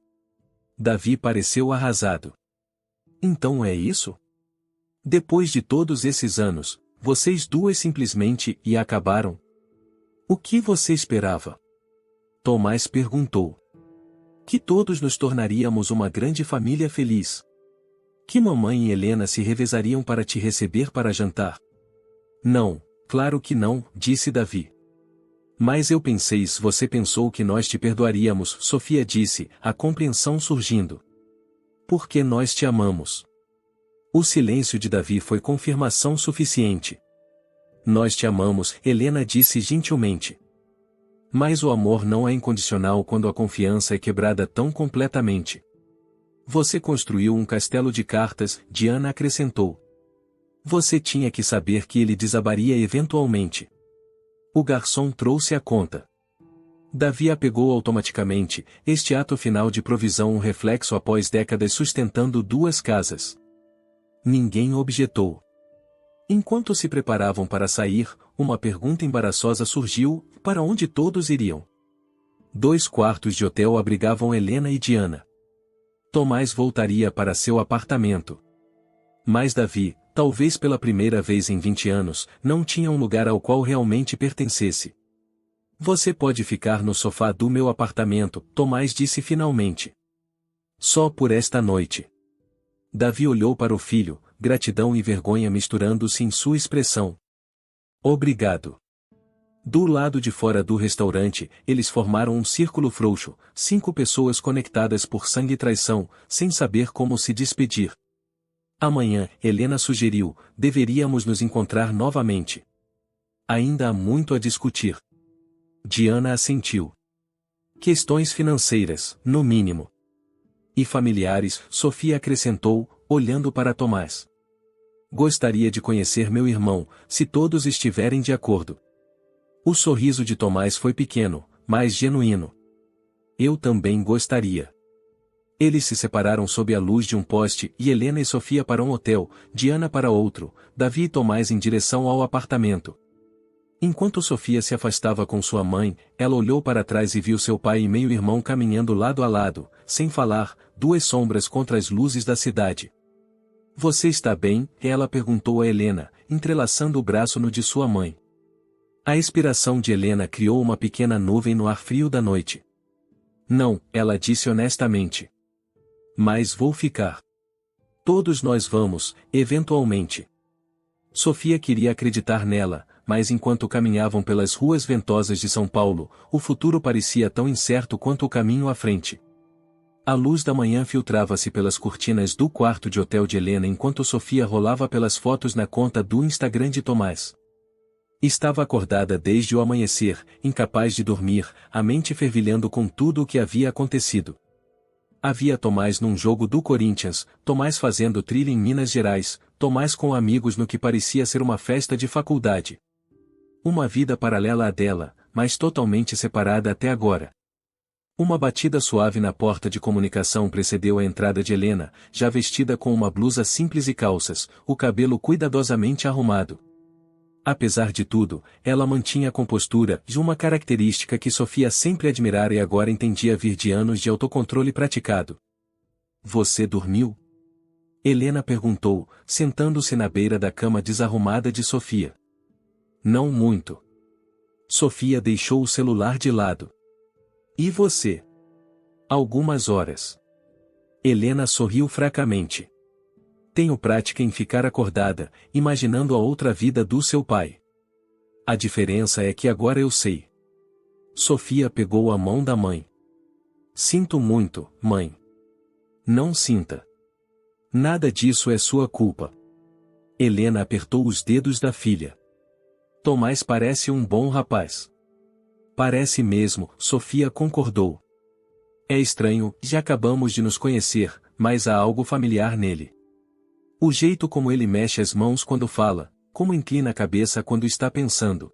Davi pareceu arrasado. Então é isso? Depois de todos esses anos, vocês duas simplesmente e acabaram? O que você esperava? Tomás perguntou. Que todos nos tornaríamos uma grande família feliz. Que mamãe e Helena se revezariam para te receber para jantar. Não, claro que não, disse Davi. Mas eu pensei, se você pensou que nós te perdoaríamos, Sofia disse, a compreensão surgindo. Porque nós te amamos. O silêncio de Davi foi confirmação suficiente. Nós te amamos, Helena disse gentilmente. Mas o amor não é incondicional quando a confiança é quebrada tão completamente. Você construiu um castelo de cartas, Diana acrescentou. Você tinha que saber que ele desabaria eventualmente. O garçom trouxe a conta. Davi a pegou automaticamente, este ato final de provisão um reflexo após décadas sustentando duas casas. Ninguém objetou. Enquanto se preparavam para sair, uma pergunta embaraçosa surgiu: para onde todos iriam? 2 quartos de hotel abrigavam Helena e Diana. Tomás voltaria para seu apartamento. Mas Davi, talvez pela primeira vez em 20 anos, não tinha um lugar ao qual realmente pertencesse. Você pode ficar no sofá do meu apartamento, Tomás disse finalmente. Só por esta noite. Davi olhou para o filho, gratidão e vergonha misturando-se em sua expressão. Obrigado. Do lado de fora do restaurante, eles formaram um círculo frouxo, 5 pessoas conectadas por sangue e traição, sem saber como se despedir. Amanhã, Helena sugeriu, deveríamos nos encontrar novamente. Ainda há muito a discutir. Diana assentiu. Questões financeiras, no mínimo. E familiares, Sofia acrescentou, olhando para Tomás. Gostaria de conhecer meu irmão, se todos estiverem de acordo. O sorriso de Tomás foi pequeno, mas genuíno. Eu também gostaria. Eles se separaram sob a luz de um poste e Helena e Sofia para um hotel, Diana para outro, Davi e Tomás em direção ao apartamento. Enquanto Sofia se afastava com sua mãe, ela olhou para trás e viu seu pai e meio-irmão caminhando lado a lado, sem falar, 2 sombras contra as luzes da cidade. Você está bem? Ela perguntou a Helena, entrelaçando o braço no de sua mãe. A expiração de Helena criou uma pequena nuvem no ar frio da noite. Não, ela disse honestamente. Mas vou ficar. Todos nós vamos, eventualmente. Sofia queria acreditar nela, mas enquanto caminhavam pelas ruas ventosas de São Paulo, o futuro parecia tão incerto quanto o caminho à frente. A luz da manhã filtrava-se pelas cortinas do quarto de hotel de Helena enquanto Sofia rolava pelas fotos na conta do Instagram de Tomás. Estava acordada desde o amanhecer, incapaz de dormir, a mente fervilhando com tudo o que havia acontecido. Havia Tomás num jogo do Corinthians, Tomás fazendo trilha em Minas Gerais, Tomás com amigos no que parecia ser uma festa de faculdade. Uma vida paralela à dela, mas totalmente separada até agora. Uma batida suave na porta de comunicação precedeu a entrada de Helena, já vestida com uma blusa simples e calças, o cabelo cuidadosamente arrumado. Apesar de tudo, ela mantinha a compostura de uma característica que Sofia sempre admirara e agora entendia vir de anos de autocontrole praticado. Você dormiu? Helena perguntou, sentando-se na beira da cama desarrumada de Sofia. Não muito. Sofia deixou o celular de lado. E você? Algumas horas. Helena sorriu fracamente. Tenho prática em ficar acordada, imaginando a outra vida do seu pai. A diferença é que agora eu sei. Sofia pegou a mão da mãe. Sinto muito, mãe. Não sinta. Nada disso é sua culpa. Helena apertou os dedos da filha. Tomás parece um bom rapaz. Parece mesmo, Sofia concordou. É estranho, já acabamos de nos conhecer, mas há algo familiar nele. O jeito como ele mexe as mãos quando fala, como inclina a cabeça quando está pensando.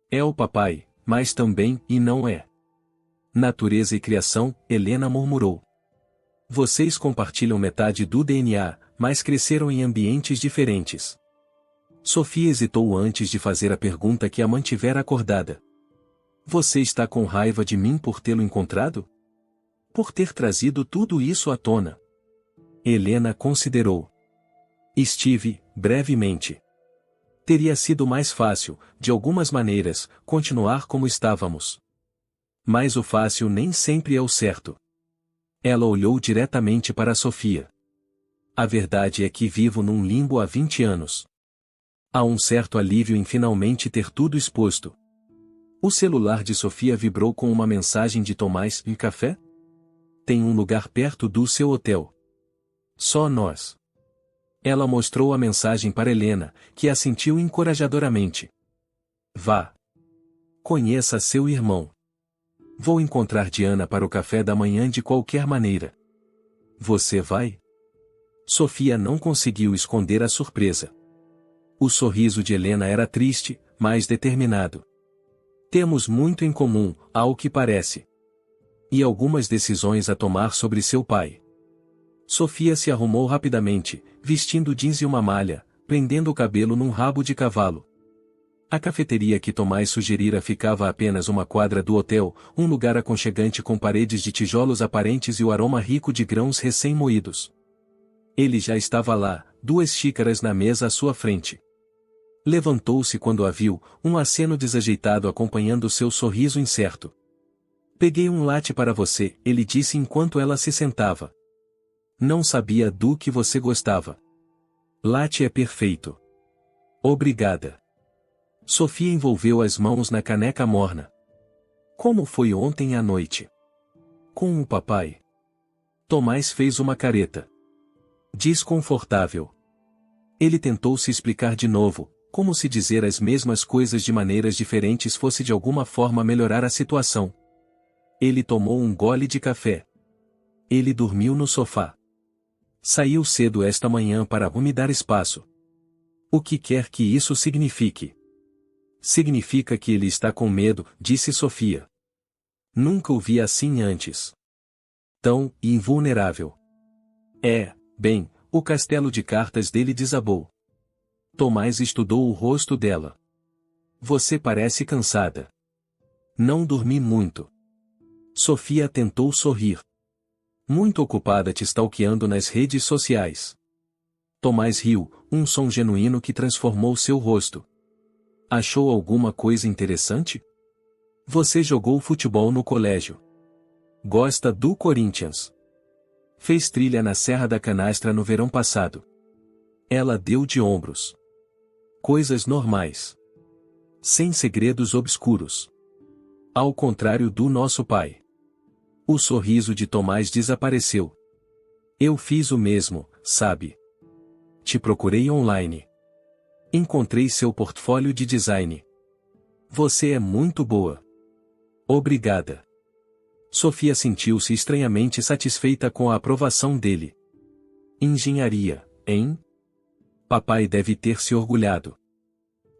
É o papai, mas também, e não é. Natureza e criação, Helena murmurou. Vocês compartilham metade do DNA, mas cresceram em ambientes diferentes. Sofia hesitou antes de fazer a pergunta que a mantivera acordada. Você está com raiva de mim por tê-lo encontrado? Por ter trazido tudo isso à tona? Helena considerou. Estive, brevemente. Teria sido mais fácil, de algumas maneiras, continuar como estávamos. Mas o fácil nem sempre é o certo. Ela olhou diretamente para Sofia. A verdade é que vivo num limbo há 20 anos. Há um certo alívio em finalmente ter tudo exposto. O celular de Sofia vibrou com uma mensagem de Tomás e café? Tem um lugar perto do seu hotel. Só nós. Ela mostrou a mensagem para Helena, que assentiu encorajadoramente. Vá. Conheça seu irmão. Vou encontrar Diana para o café da manhã de qualquer maneira. Você vai? Sofia não conseguiu esconder a surpresa. O sorriso de Helena era triste, mas determinado. Temos muito em comum, ao que parece. E algumas decisões a tomar sobre seu pai. Sofia se arrumou rapidamente, vestindo jeans e uma malha, prendendo o cabelo num rabo de cavalo. A cafeteria que Tomás sugerira ficava a apenas uma quadra do hotel, um lugar aconchegante com paredes de tijolos aparentes e o aroma rico de grãos recém-moídos. Ele já estava lá, 2 xícaras na mesa à sua frente. Levantou-se quando a viu, um aceno desajeitado acompanhando seu sorriso incerto. Peguei um latte para você, ele disse enquanto ela se sentava. Não sabia do que você gostava. Latte é perfeito. Obrigada. Sofia envolveu as mãos na caneca morna. Como foi ontem à noite? Com o papai? Tomás fez uma careta. Desconfortável. Ele tentou se explicar de novo, como se dizer as mesmas coisas de maneiras diferentes fosse de alguma forma melhorar a situação. Ele tomou um gole de café. Ele dormiu no sofá. Saiu cedo esta manhã para me dar espaço. O que quer que isso signifique? Significa que ele está com medo, disse Sofia. Nunca o vi assim antes. Tão invulnerável. Bem, o castelo de cartas dele desabou. Tomás estudou o rosto dela. Você parece cansada. Não dormi muito. Sofia tentou sorrir. Muito ocupada te stalkeando nas redes sociais. Tomás riu, um som genuíno que transformou seu rosto. Achou alguma coisa interessante? Você jogou futebol no colégio. Gosta do Corinthians. Fez trilha na Serra da Canastra no verão passado. Ela deu de ombros. Coisas normais. Sem segredos obscuros. Ao contrário do nosso pai. O sorriso de Tomás desapareceu. Eu fiz o mesmo, sabe? Te procurei online. Encontrei seu portfólio de design. Você é muito boa. Obrigada. Sofia sentiu-se estranhamente satisfeita com a aprovação dele. Engenharia, hein? Papai deve ter se orgulhado.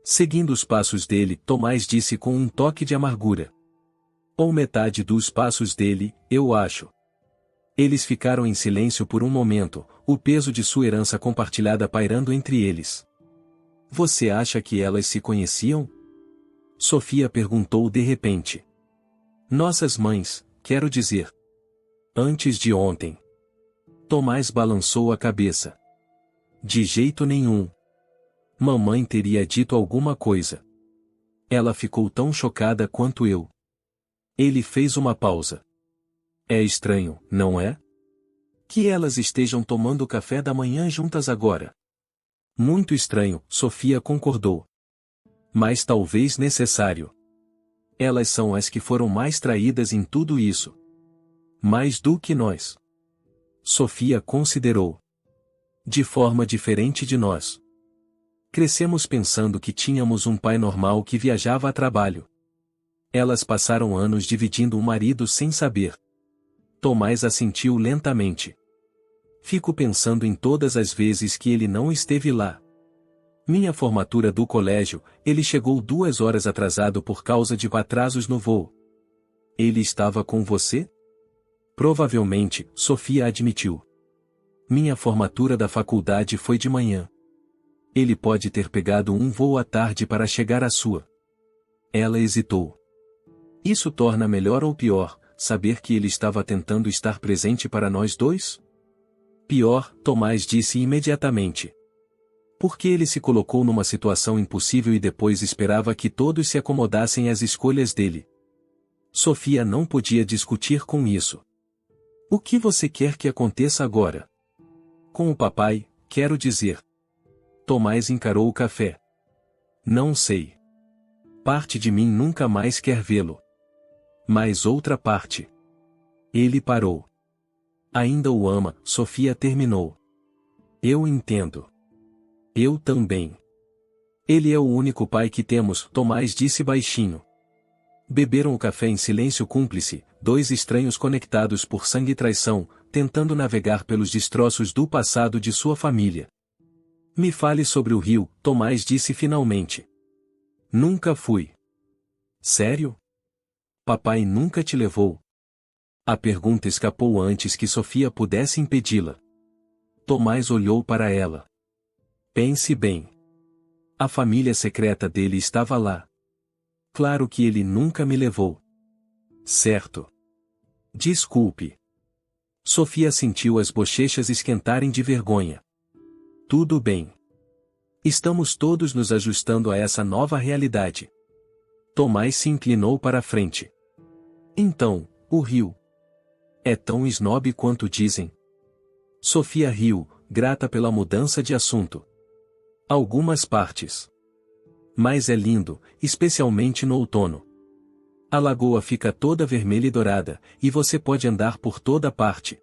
Seguindo os passos dele, Tomás disse com um toque de amargura. Ou metade dos passos dele, eu acho. Eles ficaram em silêncio por um momento, o peso de sua herança compartilhada pairando entre eles. Você acha que elas se conheciam? Sofia perguntou de repente. Nossas mães, quero dizer. Antes de ontem. Tomás balançou a cabeça. De jeito nenhum. Mamãe teria dito alguma coisa. Ela ficou tão chocada quanto eu. Ele fez uma pausa. É estranho, não é? Que elas estejam tomando café da manhã juntas agora. Muito estranho, Sofia concordou. Mas talvez necessário. Elas são as que foram mais traídas em tudo isso. Mais do que nós. Sofia considerou. De forma diferente de nós. Crescemos pensando que tínhamos um pai normal que viajava a trabalho. Elas passaram anos dividindo um marido sem saber. Tomás assentiu lentamente. Fico pensando em todas as vezes que ele não esteve lá. Minha formatura do colégio, ele chegou 2 horas atrasado por causa de atrasos no voo. Ele estava com você? Provavelmente, Sofia admitiu. Minha formatura da faculdade foi de manhã. Ele pode ter pegado um voo à tarde para chegar à sua. Ela hesitou. Isso torna melhor ou pior, saber que ele estava tentando estar presente para nós dois? Pior, Tomás disse imediatamente. Porque ele se colocou numa situação impossível e depois esperava que todos se acomodassem às escolhas dele. Sofia não podia discutir com isso. O que você quer que aconteça agora? Com o papai, quero dizer. Tomás encarou o café. Não sei. Parte de mim nunca mais quer vê-lo. Mas outra parte. Ele parou. Ainda o ama, Sofia terminou. Eu entendo. Eu também. Ele é o único pai que temos, Tomás disse baixinho. Beberam o café em silêncio cúmplice, 2 estranhos conectados por sangue e traição, tentando navegar pelos destroços do passado de sua família. Me fale sobre o rio, Tomás disse finalmente. Nunca fui. Sério? Papai nunca te levou? A pergunta escapou antes que Sofia pudesse impedi-la. Tomás olhou para ela. Pense bem. A família secreta dele estava lá. Claro que ele nunca me levou. Certo. Desculpe. Sofia sentiu as bochechas esquentarem de vergonha. Tudo bem. Estamos todos nos ajustando a essa nova realidade. Tomás se inclinou para a frente. Então, o rio. É tão snob quanto dizem. Sofia riu, grata pela mudança de assunto. Algumas partes. Mas é lindo, especialmente no outono. A lagoa fica toda vermelha e dourada, e você pode andar por toda parte.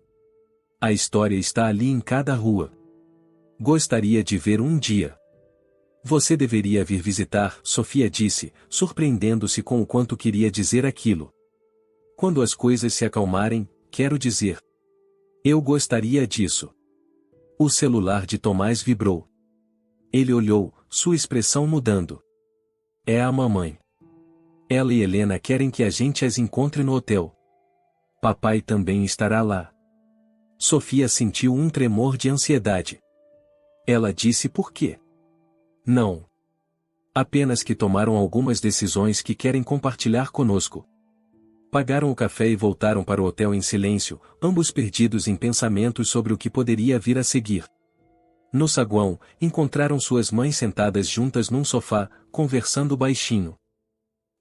A história está ali em cada rua. Gostaria de ver um dia. Você deveria vir visitar, Sofia disse, surpreendendo-se com o quanto queria dizer aquilo. Quando as coisas se acalmarem, quero dizer. Eu gostaria disso. O celular de Tomás vibrou. Ele olhou, sua expressão mudando. É a mamãe. Ela e Helena querem que a gente as encontre no hotel. Papai também estará lá. Sofia sentiu um tremor de ansiedade. Ela disse por quê? Não. Apenas que tomaram algumas decisões que querem compartilhar conosco. Pagaram o café e voltaram para o hotel em silêncio, ambos perdidos em pensamentos sobre o que poderia vir a seguir. No saguão, encontraram suas mães sentadas juntas num sofá, conversando baixinho.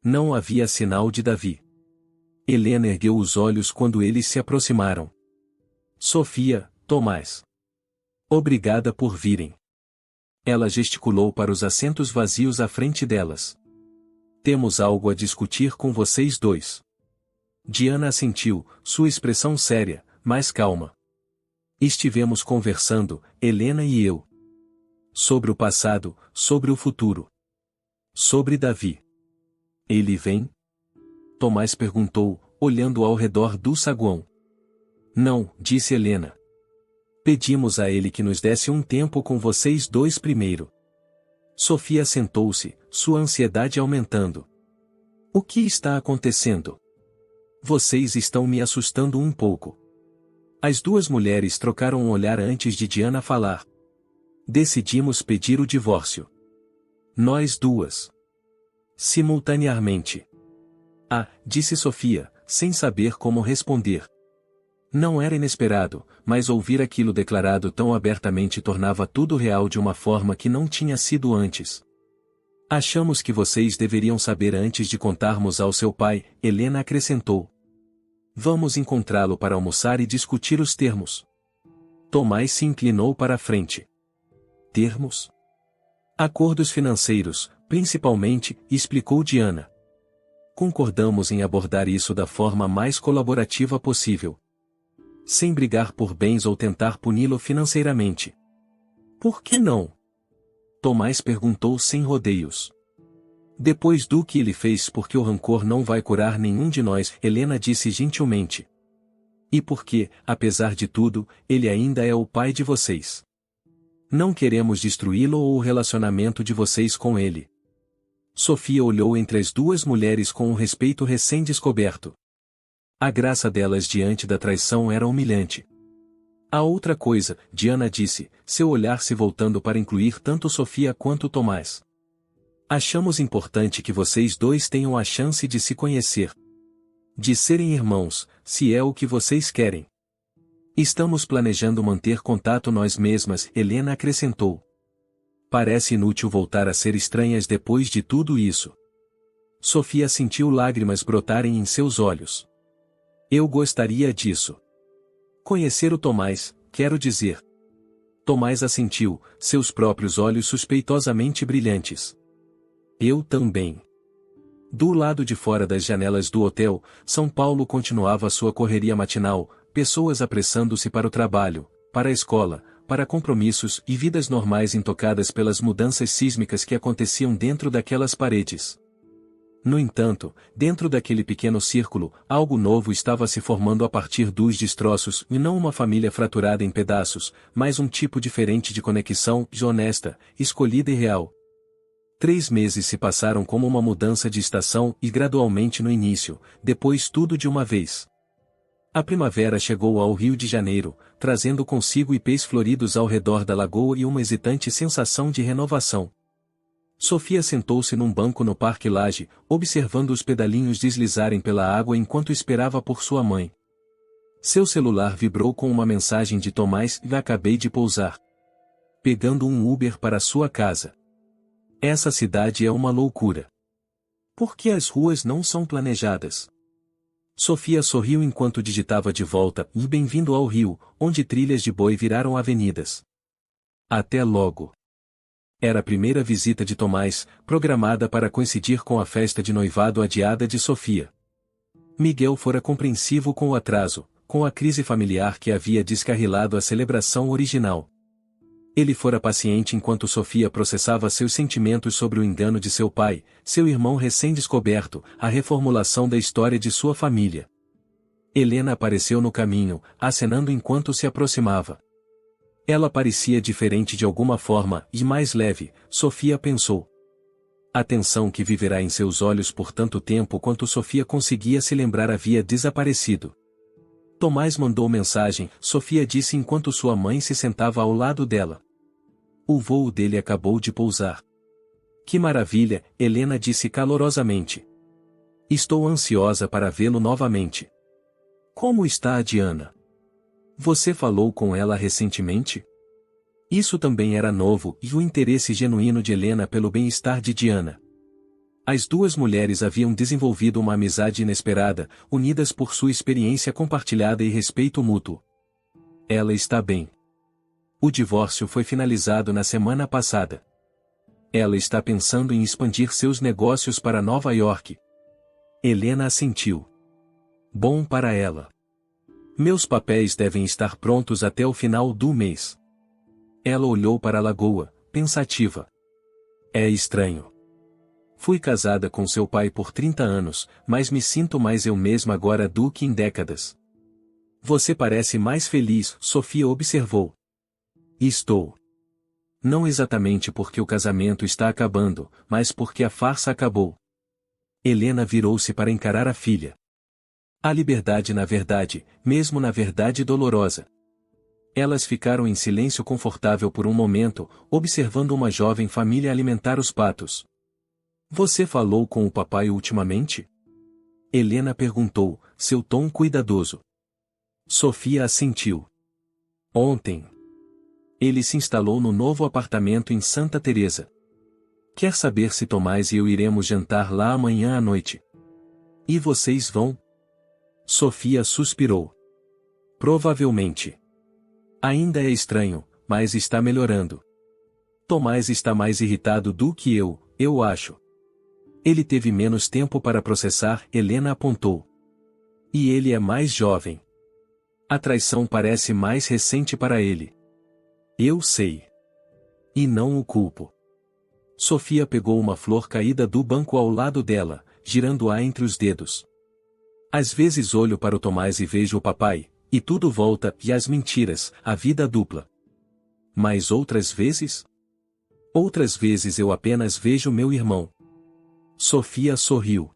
Não havia sinal de Davi. Helena ergueu os olhos quando eles se aproximaram. Sofia, Tomás. Obrigada por virem. Ela gesticulou para os assentos vazios à frente delas. Temos algo a discutir com vocês dois. Diana assentiu, sua expressão séria, mas calma. Estivemos conversando, Helena e eu. Sobre o passado, sobre o futuro. Sobre Davi. Ele vem? Tomás perguntou, olhando ao redor do saguão. Não, disse Helena. Pedimos a ele que nos desse um tempo com vocês dois primeiro. Sofia sentou-se, sua ansiedade aumentando. O que está acontecendo? Vocês estão me assustando um pouco. As duas mulheres trocaram um olhar antes de Diana falar. Decidimos pedir o divórcio. Nós duas. Simultaneamente. Ah, disse Sofia, sem saber como responder. Não era inesperado, mas ouvir aquilo declarado tão abertamente tornava tudo real de uma forma que não tinha sido antes. Achamos que vocês deveriam saber antes de contarmos ao seu pai, Helena acrescentou. Vamos encontrá-lo para almoçar e discutir os termos. Tomás se inclinou para a frente. Termos? Acordos financeiros, principalmente, explicou Diana. Concordamos em abordar isso da forma mais colaborativa possível. Sem brigar por bens ou tentar puni-lo financeiramente. Por que não? Tomás perguntou sem rodeios. Depois do que ele fez, porque o rancor não vai curar nenhum de nós, Helena disse gentilmente. E porque, apesar de tudo, ele ainda é o pai de vocês. Não queremos destruí-lo ou o relacionamento de vocês com ele. Sofia olhou entre as duas mulheres com um respeito recém-descoberto. A graça delas diante da traição era humilhante. A outra coisa, Diana disse, seu olhar se voltando para incluir tanto Sofia quanto Tomás. Achamos importante que vocês dois tenham a chance de se conhecer. De serem irmãos, se é o que vocês querem. Estamos planejando manter contato nós mesmas, Helena acrescentou. Parece inútil voltar a ser estranhas depois de tudo isso. Sofia sentiu lágrimas brotarem em seus olhos. Eu gostaria disso. Conhecer o Tomás, quero dizer. Tomás assentiu, seus próprios olhos suspeitosamente brilhantes. Eu também. Do lado de fora das janelas do hotel, São Paulo continuava sua correria matinal, pessoas apressando-se para o trabalho, para a escola, para compromissos e vidas normais intocadas pelas mudanças sísmicas que aconteciam dentro daquelas paredes. No entanto, dentro daquele pequeno círculo, algo novo estava se formando a partir dos destroços, e não uma família fraturada em pedaços, mas um tipo diferente de conexão, honesta, escolhida e real. 3 meses se passaram como uma mudança de estação e gradualmente no início, depois tudo de uma vez. A primavera chegou ao Rio de Janeiro, trazendo consigo ipês floridos ao redor da lagoa e uma hesitante sensação de renovação. Sofia sentou-se num banco no Parque Lage, observando os pedalinhos deslizarem pela água enquanto esperava por sua mãe. Seu celular vibrou com uma mensagem de Tomás e acabei de pousar. Pegando um Uber para sua casa. Essa cidade é uma loucura. Por que as ruas não são planejadas? Sofia sorriu enquanto digitava de volta e bem-vindo ao Rio, onde trilhas de boi viraram avenidas. Até logo. Era a primeira visita de Tomás, programada para coincidir com a festa de noivado adiada de Sofia. Miguel fora compreensivo com o atraso, com a crise familiar que havia descarrilado a celebração original. Ele fora paciente enquanto Sofia processava seus sentimentos sobre o engano de seu pai, seu irmão recém-descoberto, a reformulação da história de sua família. Helena apareceu no caminho, acenando enquanto se aproximava. Ela parecia diferente de alguma forma e mais leve, Sofia pensou. A tensão que viverá em seus olhos por tanto tempo quanto Sofia conseguia se lembrar havia desaparecido. Tomás mandou mensagem, Sofia disse enquanto sua mãe se sentava ao lado dela. O voo dele acabou de pousar. Que maravilha, Helena disse calorosamente. Estou ansiosa para vê-lo novamente. Como está a Diana? Você falou com ela recentemente? Isso também era novo e o interesse genuíno de Helena pelo bem-estar de Diana. As duas mulheres haviam desenvolvido uma amizade inesperada, unidas por sua experiência compartilhada e respeito mútuo. Ela está bem. O divórcio foi finalizado na semana passada. Ela está pensando em expandir seus negócios para Nova York. Helena assentiu. Bom para ela. Meus papéis devem estar prontos até o final do mês. Ela olhou para a lagoa, pensativa. É estranho. Fui casada com seu pai por 30 anos, mas me sinto mais eu mesma agora do que em décadas. Você parece mais feliz, Sofia observou. Estou. Não exatamente porque o casamento está acabando, mas porque a farsa acabou. Helena virou-se para encarar a filha. A liberdade na verdade, mesmo na verdade dolorosa. Elas ficaram em silêncio confortável por um momento, observando uma jovem família alimentar os patos. Você falou com o papai ultimamente? Helena perguntou, seu tom cuidadoso. Sofia assentiu. Ontem. Ele se instalou no novo apartamento em Santa Teresa. Quer saber se Tomás e eu iremos jantar lá amanhã à noite? E vocês vão? Sofia suspirou. Provavelmente. Ainda é estranho, mas está melhorando. Tomás está mais irritado do que eu acho. Ele teve menos tempo para processar, Helena apontou. E ele é mais jovem. A traição parece mais recente para ele. Eu sei. E não o culpo. Sofia pegou uma flor caída do banco ao lado dela, girando-a entre os dedos. Às vezes olho para o Tomás e vejo o papai, e tudo volta, e as mentiras, a vida dupla. Mas outras vezes? Outras vezes eu apenas vejo meu irmão. Sofia sorriu.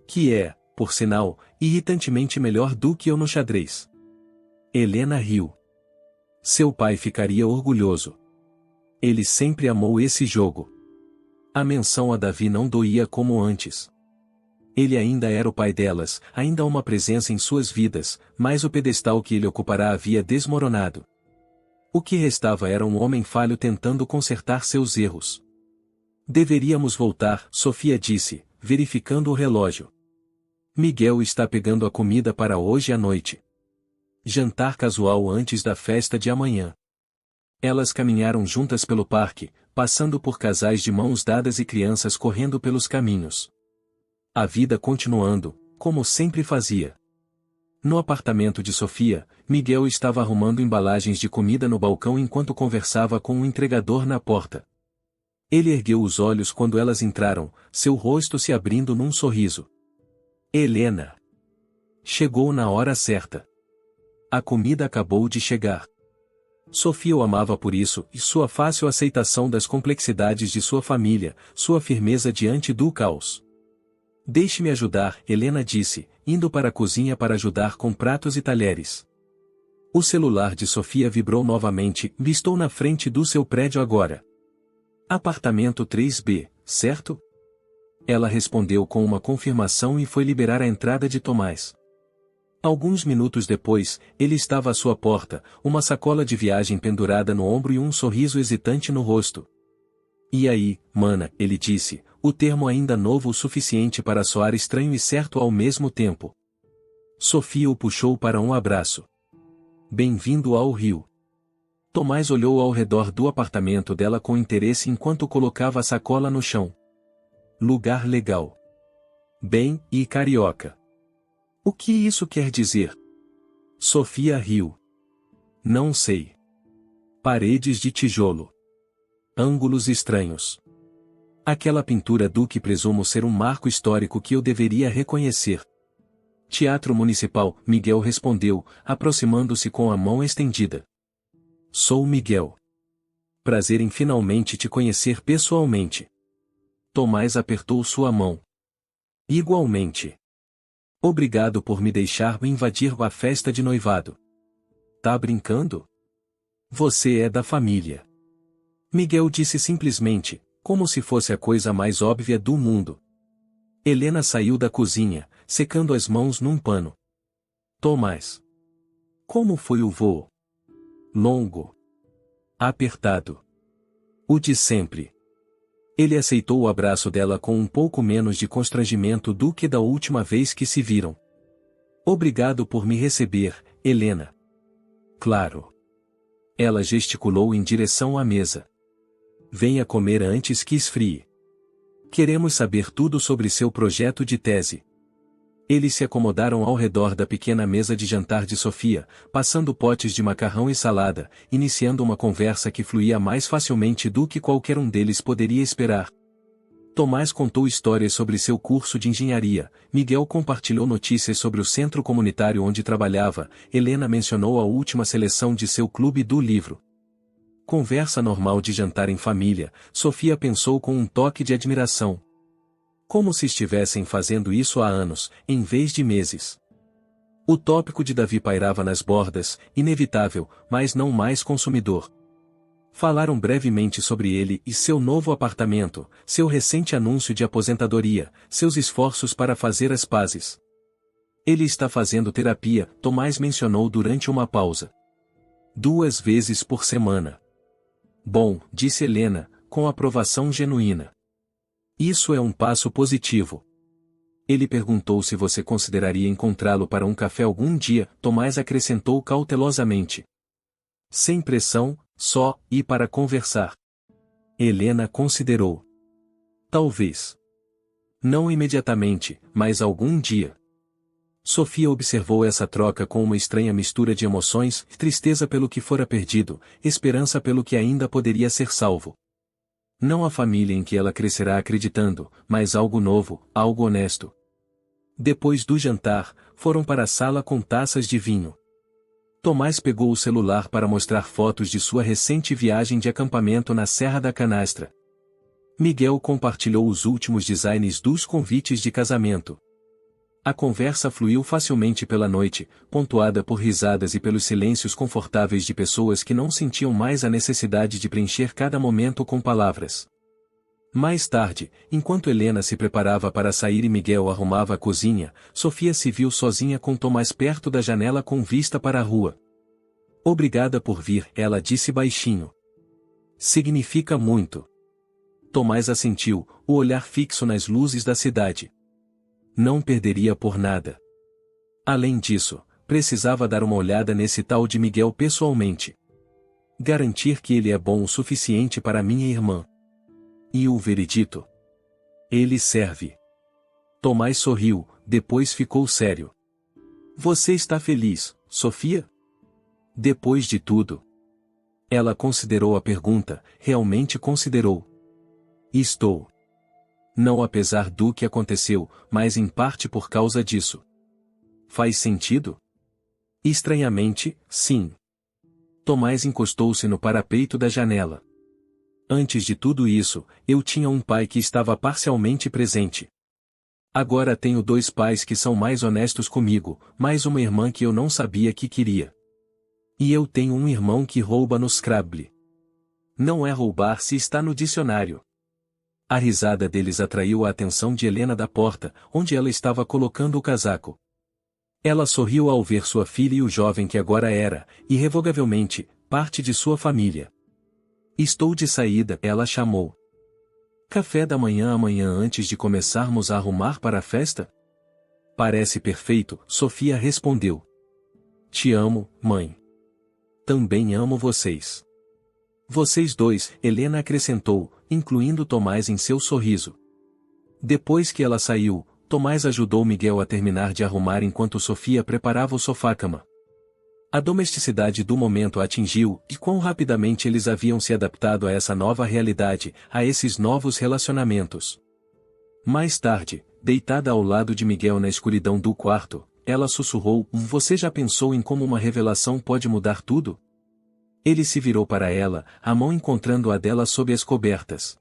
Que é, por sinal, irritantemente melhor do que eu no xadrez. Helena riu. Seu pai ficaria orgulhoso. Ele sempre amou esse jogo. A menção a Davi não doía como antes. Ele ainda era o pai delas, ainda uma presença em suas vidas, mas o pedestal que ele ocupará havia desmoronado. O que restava era um homem falho tentando consertar seus erros. Deveríamos voltar, Sofia disse, verificando o relógio. Miguel está pegando a comida para hoje à noite. Jantar casual antes da festa de amanhã. Elas caminharam juntas pelo parque, passando por casais de mãos dadas e crianças correndo pelos caminhos. A vida continuando, como sempre fazia. No apartamento de Sofia, Miguel estava arrumando embalagens de comida no balcão enquanto conversava com um entregador na porta. Ele ergueu os olhos quando elas entraram, seu rosto se abrindo num sorriso. Helena. Chegou na hora certa. A comida acabou de chegar. Sofia o amava por isso, e sua fácil aceitação das complexidades de sua família, sua firmeza diante do caos. Deixe-me ajudar, Helena disse, indo para a cozinha para ajudar com pratos e talheres. O celular de Sofia vibrou novamente, estou na frente do seu prédio agora. Apartamento 3B, certo? Ela respondeu com uma confirmação e foi liberar a entrada de Tomás. Alguns minutos depois, ele estava à sua porta, uma sacola de viagem pendurada no ombro e um sorriso hesitante no rosto. E aí, mana, ele disse, o termo ainda novo o suficiente para soar estranho e certo ao mesmo tempo. Sofia o puxou para um abraço. Bem-vindo ao Rio. Tomás olhou ao redor do apartamento dela com interesse enquanto colocava a sacola no chão. Lugar legal. Bem, e carioca. O que isso quer dizer? Sofia riu. Não sei. Paredes de tijolo. Ângulos estranhos. Aquela pintura do que presumo ser um marco histórico que eu deveria reconhecer. Teatro Municipal, Miguel respondeu, aproximando-se com a mão estendida. Sou Miguel. Prazer em finalmente te conhecer pessoalmente. Tomás apertou sua mão. Igualmente. Obrigado por me deixar invadir a festa de noivado. Tá brincando? Você é da família. Miguel disse simplesmente, como se fosse a coisa mais óbvia do mundo. Helena saiu da cozinha, secando as mãos num pano. Tomás. Como foi o voo? Longo. Apertado. O de sempre. Ele aceitou o abraço dela com um pouco menos de constrangimento do que da última vez que se viram. Obrigado por me receber, Helena. Claro. Ela gesticulou em direção à mesa. Venha comer antes que esfrie. Queremos saber tudo sobre seu projeto de tese. Eles se acomodaram ao redor da pequena mesa de jantar de Sofia, passando potes de macarrão e salada, iniciando uma conversa que fluía mais facilmente do que qualquer um deles poderia esperar. Tomás contou histórias sobre seu curso de engenharia, Miguel compartilhou notícias sobre o centro comunitário onde trabalhava, Helena mencionou a última seleção de seu clube do livro. Conversa normal de jantar em família, Sofia pensou com um toque de admiração. Como se estivessem fazendo isso há anos, em vez de meses. O tópico de Davi pairava nas bordas, inevitável, mas não mais consumidor. Falaram brevemente sobre ele e seu novo apartamento, seu recente anúncio de aposentadoria, seus esforços para fazer as pazes. Ele está fazendo terapia, Tomás mencionou durante uma pausa. 2 vezes por semana. Bom, disse Helena, com aprovação genuína. Isso é um passo positivo. Ele perguntou se você consideraria encontrá-lo para um café algum dia, Tomás acrescentou cautelosamente. Sem pressão, só, e para conversar. Helena considerou. Talvez. Não imediatamente, mas algum dia. Sofia observou essa troca com uma estranha mistura de emoções, tristeza pelo que fora perdido, esperança pelo que ainda poderia ser salvo. Não a família em que ela crescerá acreditando, mas algo novo, algo honesto. Depois do jantar, foram para a sala com taças de vinho. Tomás pegou o celular para mostrar fotos de sua recente viagem de acampamento na Serra da Canastra. Miguel compartilhou os últimos designs dos convites de casamento. A conversa fluiu facilmente pela noite, pontuada por risadas e pelos silêncios confortáveis de pessoas que não sentiam mais a necessidade de preencher cada momento com palavras. Mais tarde, enquanto Helena se preparava para sair e Miguel arrumava a cozinha, Sofia se viu sozinha com Tomás perto da janela com vista para a rua. Obrigada por vir, ela disse baixinho. Significa muito. Tomás assentiu, o olhar fixo nas luzes da cidade. Não perderia por nada. Além disso, precisava dar uma olhada nesse tal de Miguel pessoalmente. Garantir que ele é bom o suficiente para minha irmã. E o veredito? Ele serve. Tomás sorriu, depois ficou sério. Você está feliz, Sofia? Depois de tudo. Ela considerou a pergunta, realmente considerou. Estou. Não apesar do que aconteceu, mas em parte por causa disso. Faz sentido? Estranhamente, sim. Tomás encostou-se no parapeito da janela. Antes de tudo isso, eu tinha um pai que estava parcialmente presente. Agora tenho 2 pais que são mais honestos comigo, mais uma irmã que eu não sabia que queria. E eu tenho um irmão que rouba no Scrabble. Não é roubar se está no dicionário. A risada deles atraiu a atenção de Helena da porta, onde ela estava colocando o casaco. Ela sorriu ao ver sua filha e o jovem que agora era, irrevogavelmente, parte de sua família. Estou de saída, ela chamou. Café da manhã amanhã antes de começarmos a arrumar para a festa? Parece perfeito, Sofia respondeu. Te amo, mãe. Também amo vocês. Vocês 2, Helena acrescentou, incluindo Tomás em seu sorriso. Depois que ela saiu, Tomás ajudou Miguel a terminar de arrumar enquanto Sofia preparava o sofá-cama. A domesticidade do momento a atingiu, e quão rapidamente eles haviam se adaptado a essa nova realidade, a esses novos relacionamentos. Mais tarde, deitada ao lado de Miguel na escuridão do quarto, ela sussurrou: Você já pensou em como uma revelação pode mudar tudo? Ele se virou para ela, a mão encontrando a dela sob as cobertas.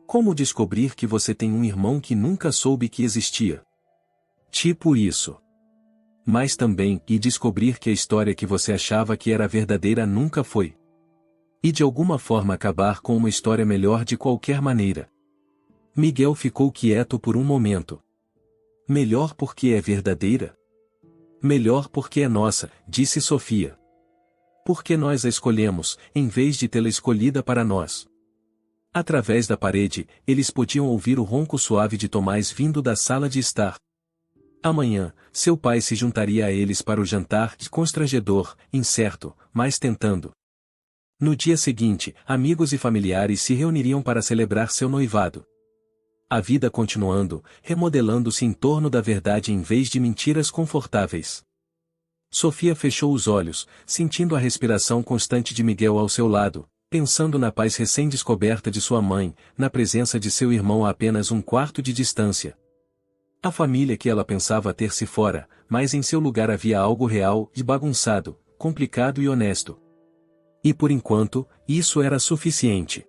Como descobrir que você tem um irmão que nunca soube que existia? Tipo isso. Mas também, e descobrir que a história que você achava que era verdadeira nunca foi. E de alguma forma acabar com uma história melhor de qualquer maneira. Miguel ficou quieto por um momento. Melhor porque é verdadeira? Melhor porque é nossa, disse Sofia. Porque nós a escolhemos, em vez de tê-la escolhida para nós. Através da parede, eles podiam ouvir o ronco suave de Tomás vindo da sala de estar. Amanhã, seu pai se juntaria a eles para o jantar, constrangedor, incerto, mas tentando. No dia seguinte, amigos e familiares se reuniriam para celebrar seu noivado. A vida continuando, remodelando-se em torno da verdade em vez de mentiras confortáveis. Sofia fechou os olhos, sentindo a respiração constante de Miguel ao seu lado, pensando na paz recém-descoberta de sua mãe, na presença de seu irmão a apenas um quarto de distância. A família que ela pensava ter-se fora, mas em seu lugar havia algo real e bagunçado, complicado e honesto. E por enquanto, isso era suficiente.